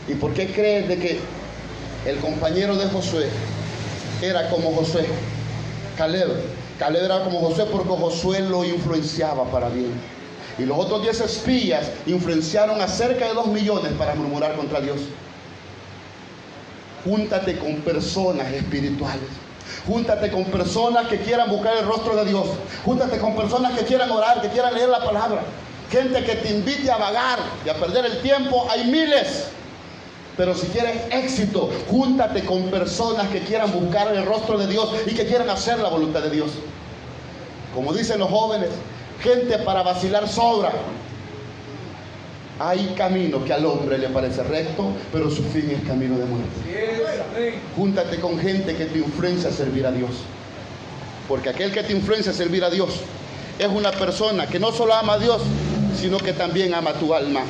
¿Y por qué crees de que el compañero de Josué era como Josué? Caleb era como Josué porque Josué lo influenciaba para bien. Y los otros 10 espías influenciaron a cerca de 2 millones para murmurar contra Dios. Júntate con personas espirituales. Júntate con personas que quieran buscar el rostro de Dios. Júntate con personas que quieran orar, que quieran leer la palabra. Gente que te invite a vagar y a perder el tiempo, hay miles. Pero si quieres éxito, júntate con personas que quieran buscar el rostro de Dios y que quieran hacer la voluntad de Dios. Como dicen los jóvenes, gente para vacilar sobra. Hay camino que al hombre le parece recto, pero su fin es camino de muerte. Júntate con gente que te influencia a servir a Dios. Porque aquel que te influencia a servir a Dios es una persona que no solo ama a Dios, sino que también ama a tu alma.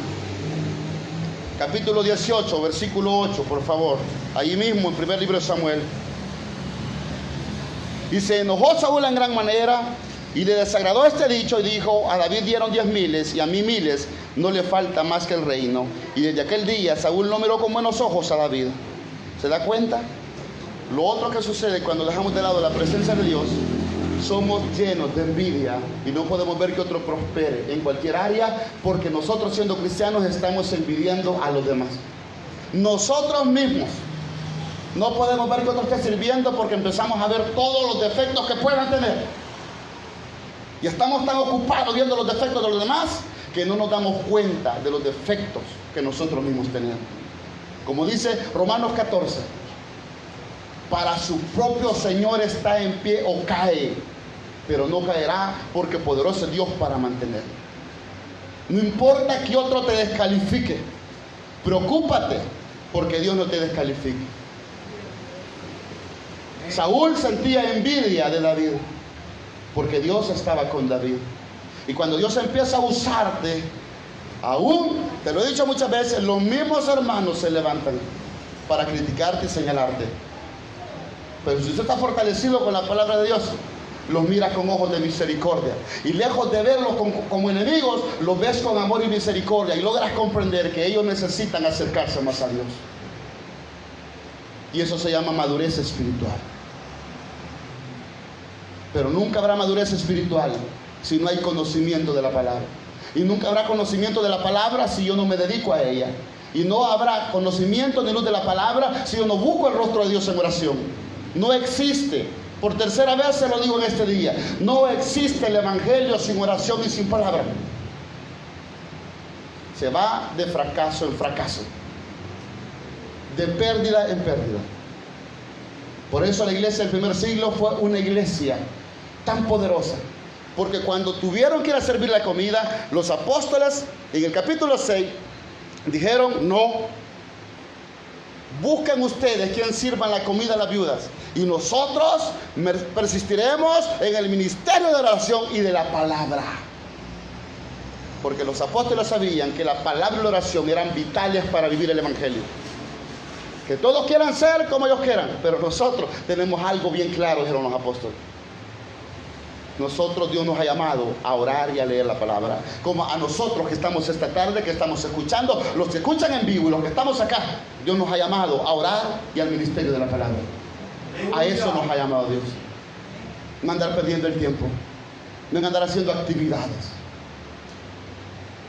Capítulo 18, versículo 8, por favor. Ahí mismo, en primer libro de Samuel. Y se enojó Saúl en gran manera y le desagradó este dicho y dijo: a David dieron 10,000 y a mí 1,000, no le falta más que el reino. Y desde aquel día Saúl no miró con buenos ojos a David. ¿Se da cuenta? Lo otro que sucede cuando dejamos de lado la presencia de Dios, somos llenos de envidia y no podemos ver que otro prospere en cualquier área, porque nosotros, siendo cristianos, estamos envidiando a los demás. Nosotros mismos no podemos ver que otro esté sirviendo porque empezamos a ver todos los defectos que puedan tener. Y estamos tan ocupados viendo los defectos de los demás que no nos damos cuenta de los defectos que nosotros mismos tenemos. Como dice Romanos 14, para su propio Señor está en pie o cae, pero no caerá porque poderoso es Dios para mantener. No importa que otro te descalifique, preocúpate porque Dios no te descalifique. Saúl sentía envidia de David porque Dios estaba con David. Y cuando Dios empieza a usarte, aún, te lo he dicho muchas veces, los mismos hermanos se levantan para criticarte y señalarte. Pero si usted está fortalecido con la palabra de Dios, los miras con ojos de misericordia. Y lejos de verlos como enemigos, los ves con amor y misericordia. Y logras comprender que ellos necesitan acercarse más a Dios. Y eso se llama madurez espiritual. Pero nunca habrá madurez espiritual si no hay conocimiento de la palabra. Y nunca habrá conocimiento de la palabra si yo no me dedico a ella. Y no habrá conocimiento ni luz de la palabra si yo no busco el rostro de Dios en oración. No existe, por tercera vez se lo digo en este día, no existe el evangelio sin oración y sin palabra. Se va de fracaso en fracaso, de pérdida en pérdida. Por eso la iglesia del primer siglo fue una iglesia tan poderosa, porque cuando tuvieron que ir a servir la comida, los apóstoles en el capítulo 6 dijeron: no, busquen ustedes quien sirvan la comida a las viudas, y nosotros persistiremos en el ministerio de oración y de la palabra. Porque los apóstoles sabían que la palabra y la oración eran vitales para vivir el evangelio. Que todos quieran ser como ellos quieran, pero nosotros tenemos algo bien claro, dijeron los apóstoles. Nosotros, Dios nos ha llamado a orar y a leer la palabra. Como a nosotros que estamos esta tarde, que estamos escuchando, los que escuchan en vivo y los que estamos acá, Dios nos ha llamado a orar y al ministerio de la palabra. A eso nos ha llamado Dios. No andar perdiendo el tiempo, no andar haciendo actividades.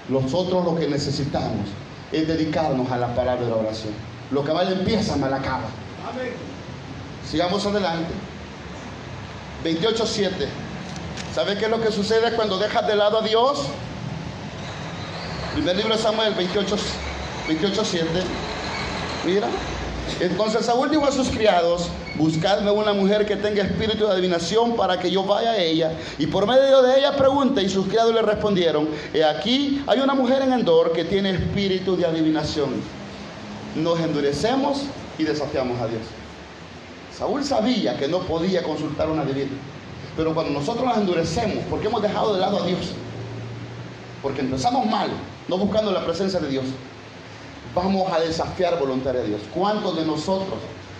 Nosotros lo que necesitamos es dedicarnos a la palabra de la oración. Lo que mal empieza, mal acaba. Amén. Sigamos adelante. 28:7. ¿Sabe qué es lo que sucede cuando dejas de lado a Dios? Primer libro de Samuel 28:7. Mira. Entonces Saúl dijo a sus criados: buscadme una mujer que tenga espíritu de adivinación para que yo vaya a ella y por medio de ella pregunte. Y sus criados le respondieron: he aquí hay una mujer en Endor que tiene espíritu de adivinación. Nos endurecemos y desafiamos a Dios. Saúl sabía que no podía consultar una adivina. Pero cuando nosotros nos endurecemos, porque hemos dejado de lado a Dios, porque empezamos mal, no buscando la presencia de Dios, vamos a desafiar voluntariamente a Dios. ¿Cuántos de nosotros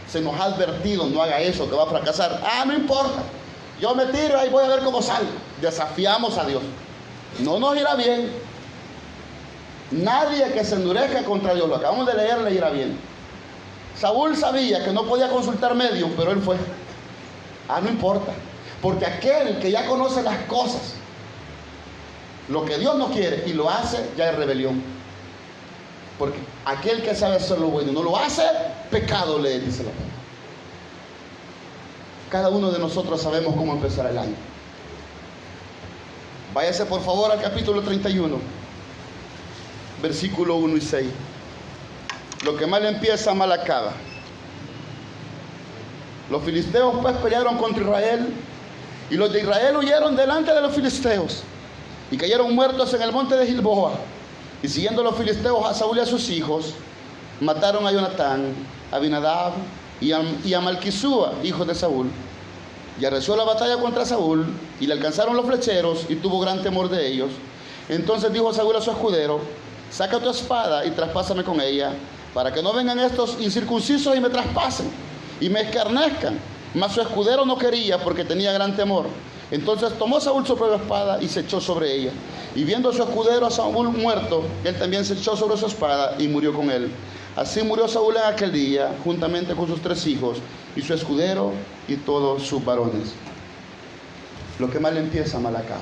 se nos ha advertido: no haga eso, que va a fracasar? Ah, no importa, yo me tiro y voy a ver cómo salgo. Desafiamos a Dios. No nos irá bien. Nadie que se endurezca contra Dios, lo acabamos de leer, le irá bien. Saúl sabía que no podía consultar medios, pero él fue. Ah, no importa. Porque aquel que ya conoce las cosas, lo que Dios no quiere y lo hace, ya es rebelión. Porque aquel que sabe hacer lo bueno y no lo hace, pecado le dice la palabra. Cada uno de nosotros sabemos cómo empezar el año. Váyase por favor al capítulo 31, versículo 1 y 6. Lo que mal empieza, mal acaba. Los filisteos pues pelearon contra Israel, y los de Israel huyeron delante de los filisteos y cayeron muertos en el monte de Gilboa. Y siguiendo los filisteos a Saúl y a sus hijos, mataron a Jonatán, a Abinadab y a Malquisúa, hijos de Saúl. Y arreció la batalla contra Saúl, y le alcanzaron los flecheros, y tuvo gran temor de ellos. Entonces dijo Saúl a su escudero: saca tu espada y traspásame con ella, para que no vengan estos incircuncisos y me traspasen y me escarnezcan. Mas su escudero no quería, porque tenía gran temor. Entonces tomó Saúl su propia espada y se echó sobre ella. Y viendo su escudero a Saúl muerto, él también se echó sobre su espada y murió con él. Así murió Saúl en aquel día, juntamente con sus 3 hijos, y su escudero y todos sus varones. Lo que mal empieza, mal acaba.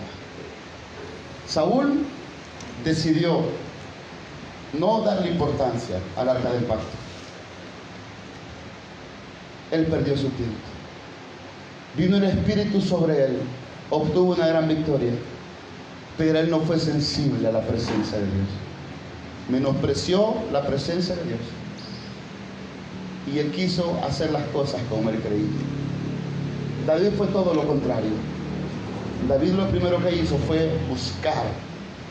Saúl decidió no darle importancia al arca del pacto. Él perdió su tiempo. Vino el Espíritu sobre él, obtuvo una gran victoria, Pero él no fue sensible a la presencia de Dios. Menospreció la presencia de Dios. Y él quiso hacer las cosas como él creía. David fue todo lo contrario. David lo primero que hizo fue buscar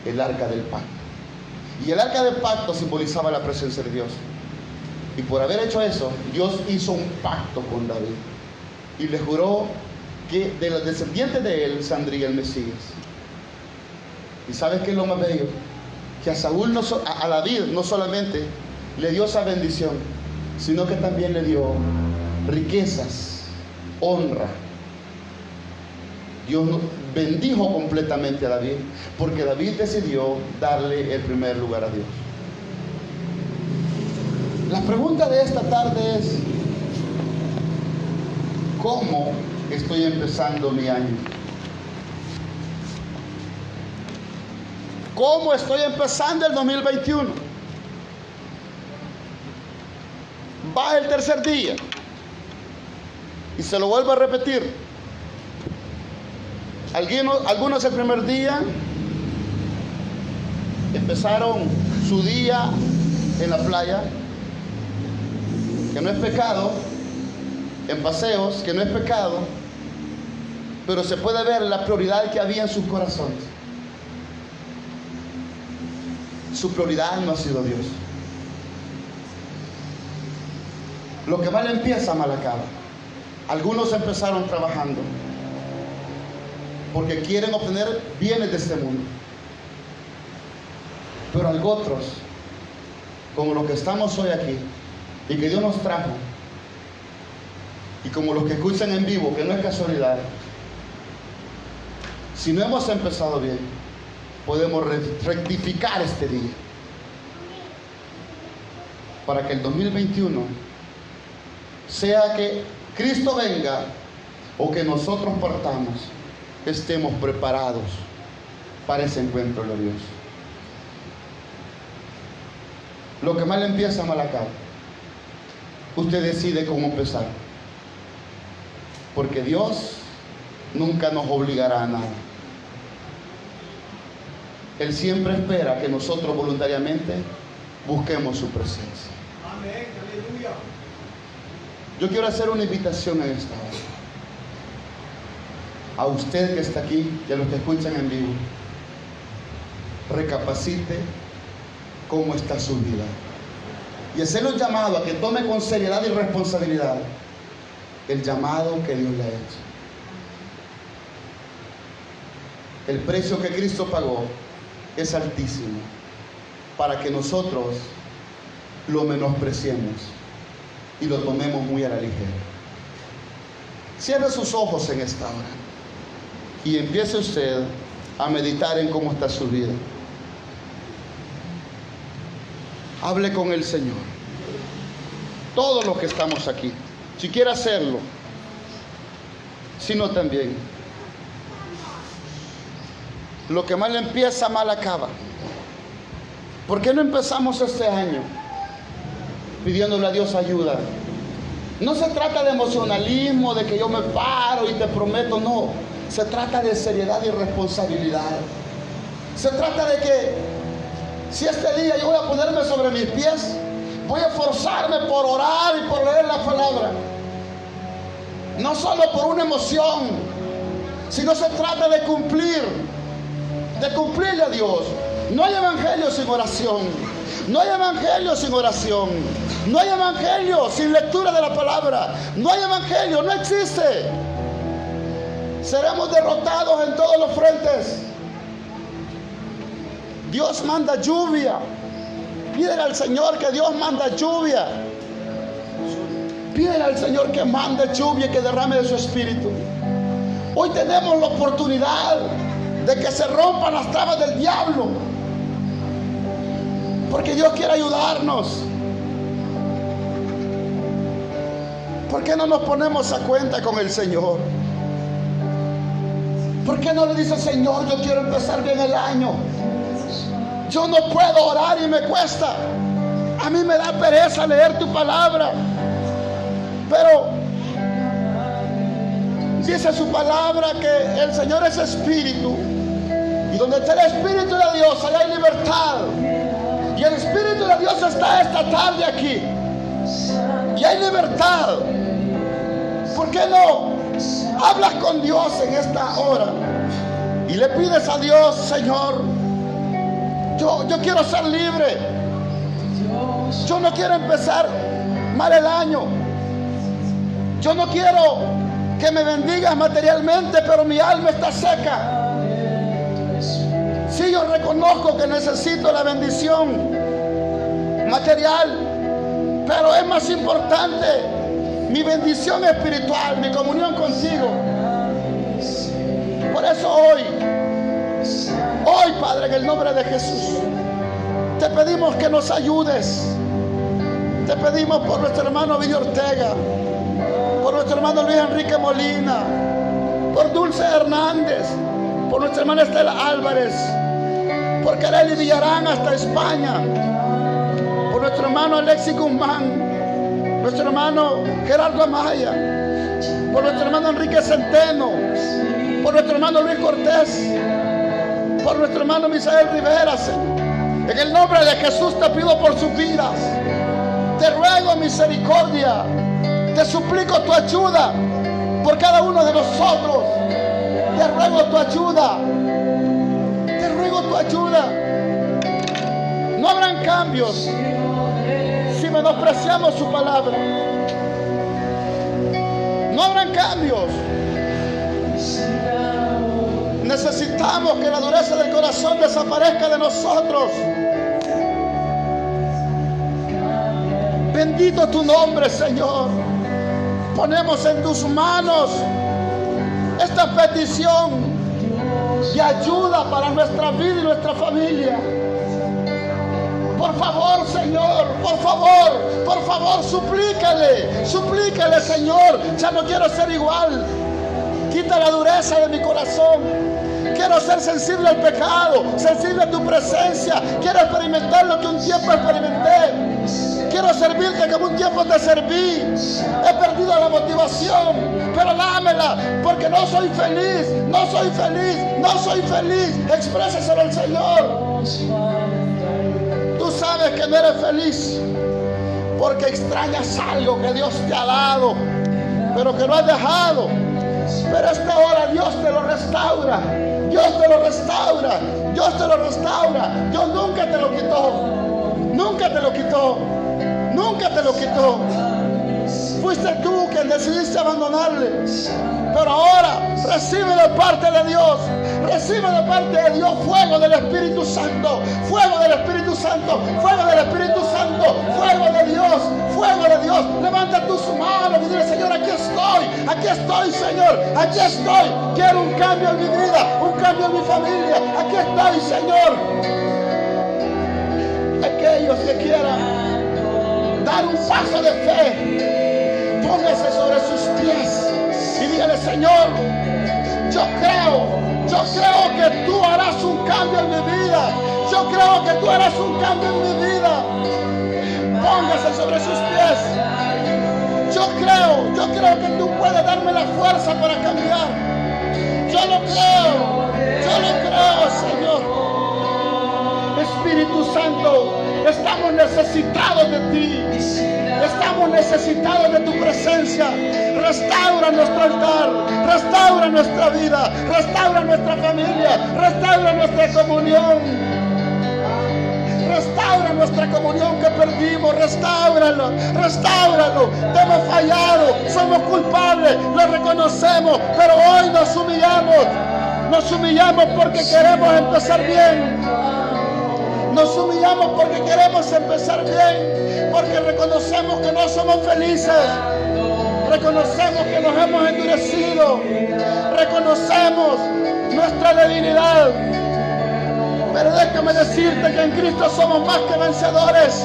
el arca del pacto. Y el arca del pacto simbolizaba la presencia de Dios. Y por haber hecho eso, Dios hizo un pacto con David. Y le juró que de los descendientes de él saldría el Mesías. ¿Y sabes qué es lo más bello? Que a David no solamente le dio esa bendición, sino que también le dio riquezas, honra. Dios bendijo completamente a David, porque David decidió darle el primer lugar a Dios. La pregunta de esta tarde es: ¿cómo estoy empezando mi año? ¿Cómo estoy empezando el 2021? Va el tercer día. Y se lo vuelvo a repetir. Algunos el primer día empezaron su día en la playa, que no es pecado, en paseos, que no es pecado, pero se puede ver la prioridad que había en sus corazones. Su prioridad no ha sido Dios. Lo que mal empieza, mal acaba. Algunos empezaron trabajando porque quieren obtener bienes de este mundo. Pero otros, como los que estamos hoy aquí y que Dios nos trajo, y como los que escuchan en vivo, que no es casualidad, si no hemos empezado bien, podemos rectificar este día para que el 2021 sea que Cristo venga o que nosotros partamos, estemos preparados para ese encuentro glorioso. Lo que mal empieza, mal acaba. Usted decide cómo empezar, porque Dios nunca nos obligará a nada. Él siempre espera que nosotros voluntariamente busquemos su presencia. Amén, aleluya. Yo quiero hacer una invitación en esta hora a usted que está aquí y a los que escuchan en vivo. Recapacite cómo está su vida y hacerle un llamado a que tome con seriedad y responsabilidad el llamado que Dios le ha hecho. El precio que Cristo pagó es altísimo para que nosotros lo menospreciemos y lo tomemos muy a la ligera. Cierre sus ojos en esta hora y empiece usted a meditar en cómo está su vida. Hable con el Señor. Todos los que estamos aquí, si quiere hacerlo, si no también. Lo que mal empieza, mal acaba. ¿Por qué no empezamos este año pidiéndole a Dios ayuda? No se trata de emocionalismo, de que yo me paro y te prometo, no. Se trata de seriedad y responsabilidad. Se trata de que si este día yo voy a ponerme sobre mis pies, voy a esforzarme por orar y por leer la palabra. No solo por una emoción, sino se trata de cumplirle a Dios. No hay evangelio sin oración. No hay evangelio sin oración. No hay evangelio sin lectura de la palabra. No hay evangelio, no existe. Seremos derrotados en todos los frentes. Dios manda lluvia. Pídele al Señor que Dios manda lluvia. Pídele al Señor que mande lluvia y que derrame de su espíritu. Hoy tenemos la oportunidad de que se rompan las trabas del diablo, porque Dios quiere ayudarnos. ¿Por qué no nos ponemos a cuenta con el Señor? ¿Por qué no le dice, Señor, yo quiero empezar bien el año? Yo no puedo orar y me cuesta. A mí me da pereza leer tu palabra, pero dice su palabra que el Señor es espíritu Y donde está el Espíritu de Dios, allá hay libertad. Y el Espíritu de Dios está esta tarde aquí. Y hay libertad. ¿Por qué no hablas con Dios en esta hora? Y le pides a Dios: Señor, yo quiero ser libre. Yo no quiero empezar mal el año. Yo no quiero que me bendigas materialmente, pero mi alma está seca. Sí, yo reconozco que necesito la bendición material, pero es más importante mi bendición espiritual, mi comunión contigo. Por eso hoy, Padre, en el nombre de Jesús, te pedimos que nos ayudes. Te pedimos por nuestro hermano Billy Ortega, por nuestro hermano Luis Enrique Molina, por Dulce Hernández, por nuestra hermana Estela Álvarez, por Kareli Villarán hasta España, por nuestro hermano Alexis Guzmán, nuestro hermano Gerardo Amaya, por nuestro hermano Enrique Centeno, por nuestro hermano Luis Cortés, por nuestro hermano Misael Rivera. En el nombre de Jesús te pido por sus vidas. Te ruego misericordia. Te suplico tu ayuda por cada uno de nosotros. Te ruego tu ayuda. Te ruego tu ayuda. No habrán cambios si menospreciamos su palabra. No habrán cambios. Necesitamos que la dureza del corazón desaparezca de nosotros. Bendito tu nombre, Señor. Ponemos en tus manos esta petición de ayuda para nuestra vida y nuestra familia. Por favor, Señor, por favor, suplícale, Señor. Ya no quiero ser igual. Quita la dureza de mi corazón. Quiero ser sensible al pecado, sensible a tu presencia. Quiero experimentar lo que un tiempo experimenté. Quiero servirte como un tiempo te serví. He perdido la motivación, pero dámela, porque no soy feliz. Exprésaselo al Señor. Tú sabes que no eres feliz porque extrañas algo que Dios te ha dado, pero que no has dejado. Pero esta hora Dios te lo restaura. Dios nunca te lo quitó. Fuiste tú quien decidiste abandonarle. Pero ahora recibe de parte de Dios. Fuego del Espíritu Santo. Fuego de Dios. Levanta tus manos y dile: Señor, aquí estoy, Señor. Quiero un cambio en mi vida, un cambio en mi familia. Aquí estoy, Señor. Aquellos que quieran dar un paso de fe, póngase sobre sus pies y dígale: Señor, yo creo que tú harás un cambio en mi vida. Póngase sobre sus pies. Yo creo que tú puedes darme la fuerza para cambiar. Yo lo creo, Señor. Espíritu Santo, estamos necesitados de ti. Estamos necesitados de tu presencia. Restaura nuestro altar, restaura nuestra vida, restaura nuestra familia, restaura nuestra comunión. Restaura nuestra comunión que perdimos. Restáuralo. Te hemos fallado, somos culpables, lo reconocemos, pero hoy nos humillamos porque queremos empezar bien. Porque reconocemos que no somos felices. Reconocemos que nos hemos endurecido. Reconocemos nuestra debilidad. Pero déjame decirte que en Cristo somos más que vencedores.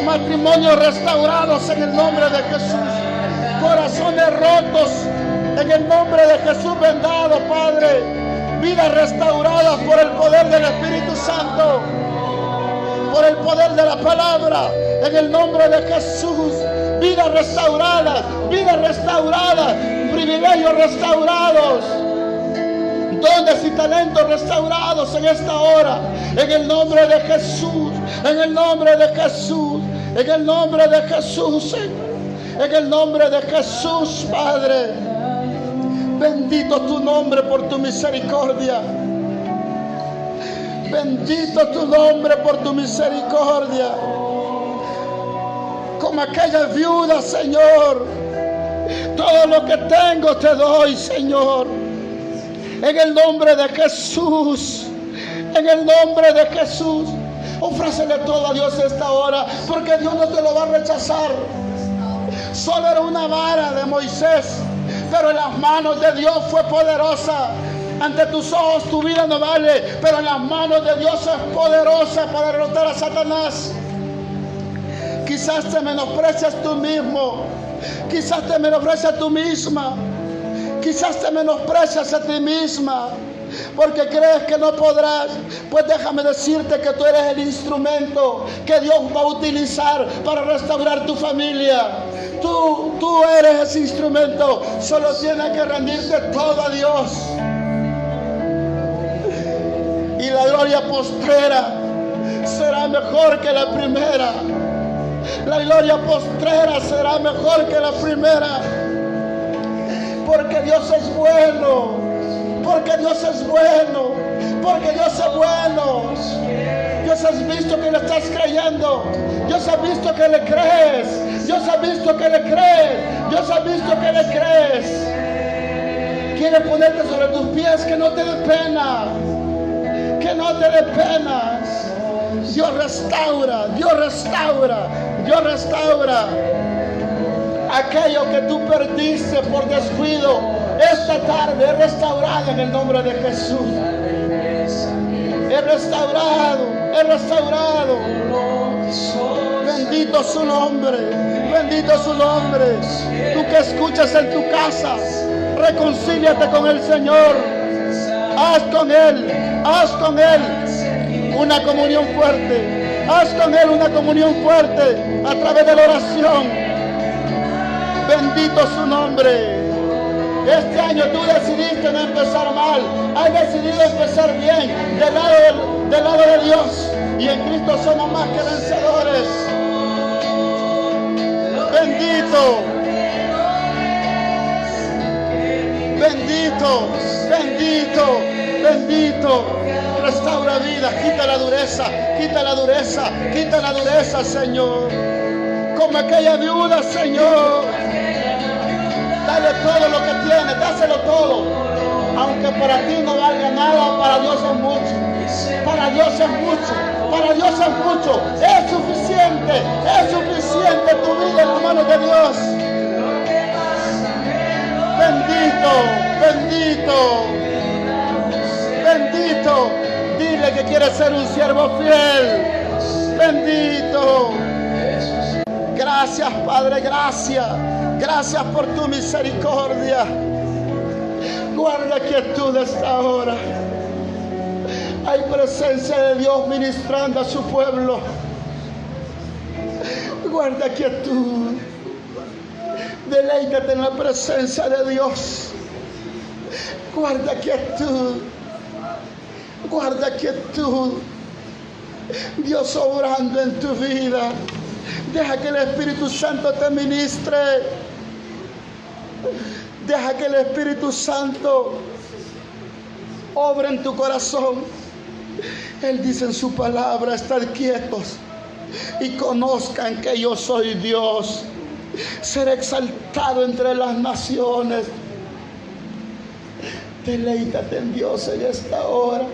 Matrimonios restaurados en el nombre de Jesús. Corazones rotos en el nombre de Jesús vendado, Padre. Vidas restauradas por el poder del Espíritu Santo. Por el poder de la palabra. En el nombre de Jesús. Vidas restauradas. Privilegios restaurados. dones y talentos restaurados en esta hora. En el nombre de Jesús, en el nombre de Jesús, en el nombre de Jesús, Señor. En el nombre de Jesús, Padre. Bendito tu nombre por tu misericordia. Bendito tu nombre por tu misericordia. Como aquella viuda, Señor. Todo lo que tengo te doy, Señor. En el nombre de Jesús. En el nombre de Jesús. Ofrécele todo a Dios esta hora, porque Dios no te lo va a rechazar. Solo era una vara de Moisés, pero en las manos de Dios fue poderosa. Ante tus ojos tu vida no vale, pero en las manos de Dios es poderosa para derrotar a Satanás. Quizás te menosprecias tú mismo, quizás te menosprecias tú misma, quizás te menosprecias a ti misma, porque crees que no podrás. Pues déjame decirte que tú eres el instrumento que Dios va a utilizar para restaurar tu familia. Tú eres ese instrumento. Solo tienes que rendirte todo a Dios. Y la gloria postrera será mejor que la primera. La gloria postrera será mejor que la primera. Porque Dios es bueno. Porque Dios es bueno. Porque Dios es bueno. Dios has visto que le estás creyendo. Dios ha visto que le crees. Dios ha visto que le crees. Dios ha visto que le crees. Quiere ponerte sobre tus pies, que no te dé pena. Que no te dé pena. Dios restaura. Dios restaura. Dios restaura. Aquello que tú perdiste por descuido, esta tarde es restaurado en el nombre de Jesús. Es restaurado, es restaurado. Bendito su nombre, bendito su nombre. Tú que escuchas en tu casa, reconcíliate con el Señor. Haz con Él una comunión fuerte. Haz con Él una comunión fuerte a través de la oración. Bendito su nombre. Este año tú decidiste no empezar mal, has decidido empezar bien del lado de Dios, y en Cristo somos más que vencedores. Bendito, bendito, bendito, bendito. Restaura vida, quita la dureza, quita la dureza, quita la dureza, Señor. Como aquella viuda, Señor. Dale todo lo que tienes, dáselo todo. Aunque para ti no valga nada, para Dios es mucho. Para Dios es mucho. Para Dios es mucho. Es suficiente tu vida en las manos de Dios. Bendito, bendito, bendito. Dile que quieres ser un siervo fiel. Bendito. Gracias, Padre, gracias. Gracias por tu misericordia. Guarda quietud esta hora. Hay presencia de Dios ministrando a su pueblo. Guarda quietud. Deleítate en la presencia de Dios. Guarda quietud. Guarda quietud. Dios obrando en tu vida. Deja que el Espíritu Santo te ministre. Deja que el Espíritu Santo obre en tu corazón. Él dice en su palabra: estad quietos y conozcan que yo soy Dios. Seré exaltado entre las naciones. Deleítate en Dios en esta hora.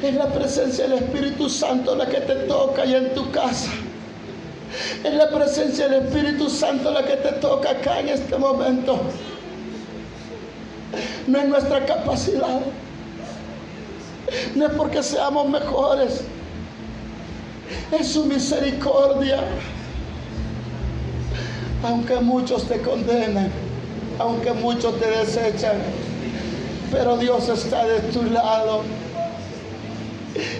Es la presencia del Espíritu Santo la que te toca y en tu casa. Es la presencia del Espíritu Santo la que te toca acá en este momento. No es nuestra capacidad. No es porque seamos mejores. Es su misericordia. Aunque muchos te condenan, aunque muchos te desechan, pero Dios está de tu lado.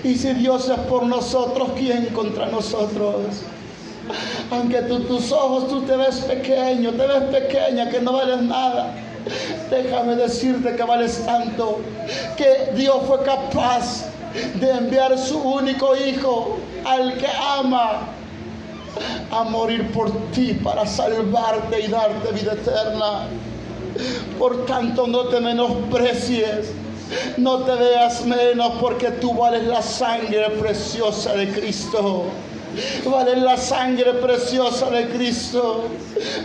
Y si Dios es por nosotros, ¿quién contra nosotros? Aunque tus ojos tú te ves pequeño, te ves pequeña, que no vales nada, Déjame decirte que vales tanto, que Dios fue capaz de enviar su único hijo al que ama a morir por ti para salvarte y darte vida eterna. Por tanto, no te menosprecies, no te veas menos, porque tú vales la sangre preciosa de Cristo. Vales la sangre preciosa de Cristo.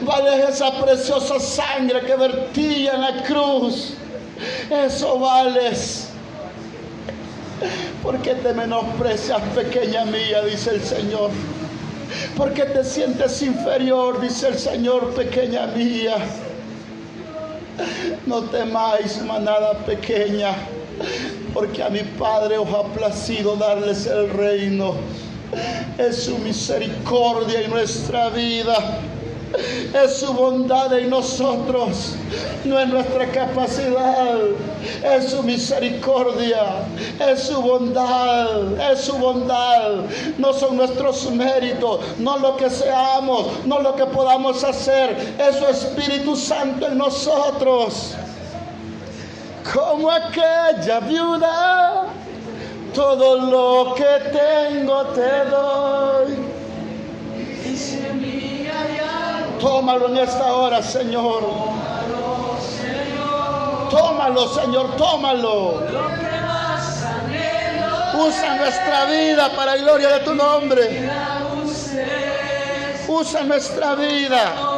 Vales esa preciosa sangre que vertía en la cruz. Eso vales. ¿Por qué te menosprecias, pequeña mía? Dice el Señor. ¿Por qué te sientes inferior? Dice el Señor, pequeña mía. No temáis, manada pequeña, porque a mi Padre os ha placido darles el reino. Es su misericordia en nuestra vida, es su bondad en nosotros, no es nuestra capacidad, es su misericordia, es su bondad, es su bondad. No son nuestros méritos, no lo que seamos, no lo que podamos hacer, es su Espíritu Santo en nosotros. Como aquella viuda, todo lo que tengo te doy. Tómalo en esta hora, Señor. Tómalo, Señor, tómalo. Usa nuestra vida para la gloria de tu nombre. Usa nuestra vida.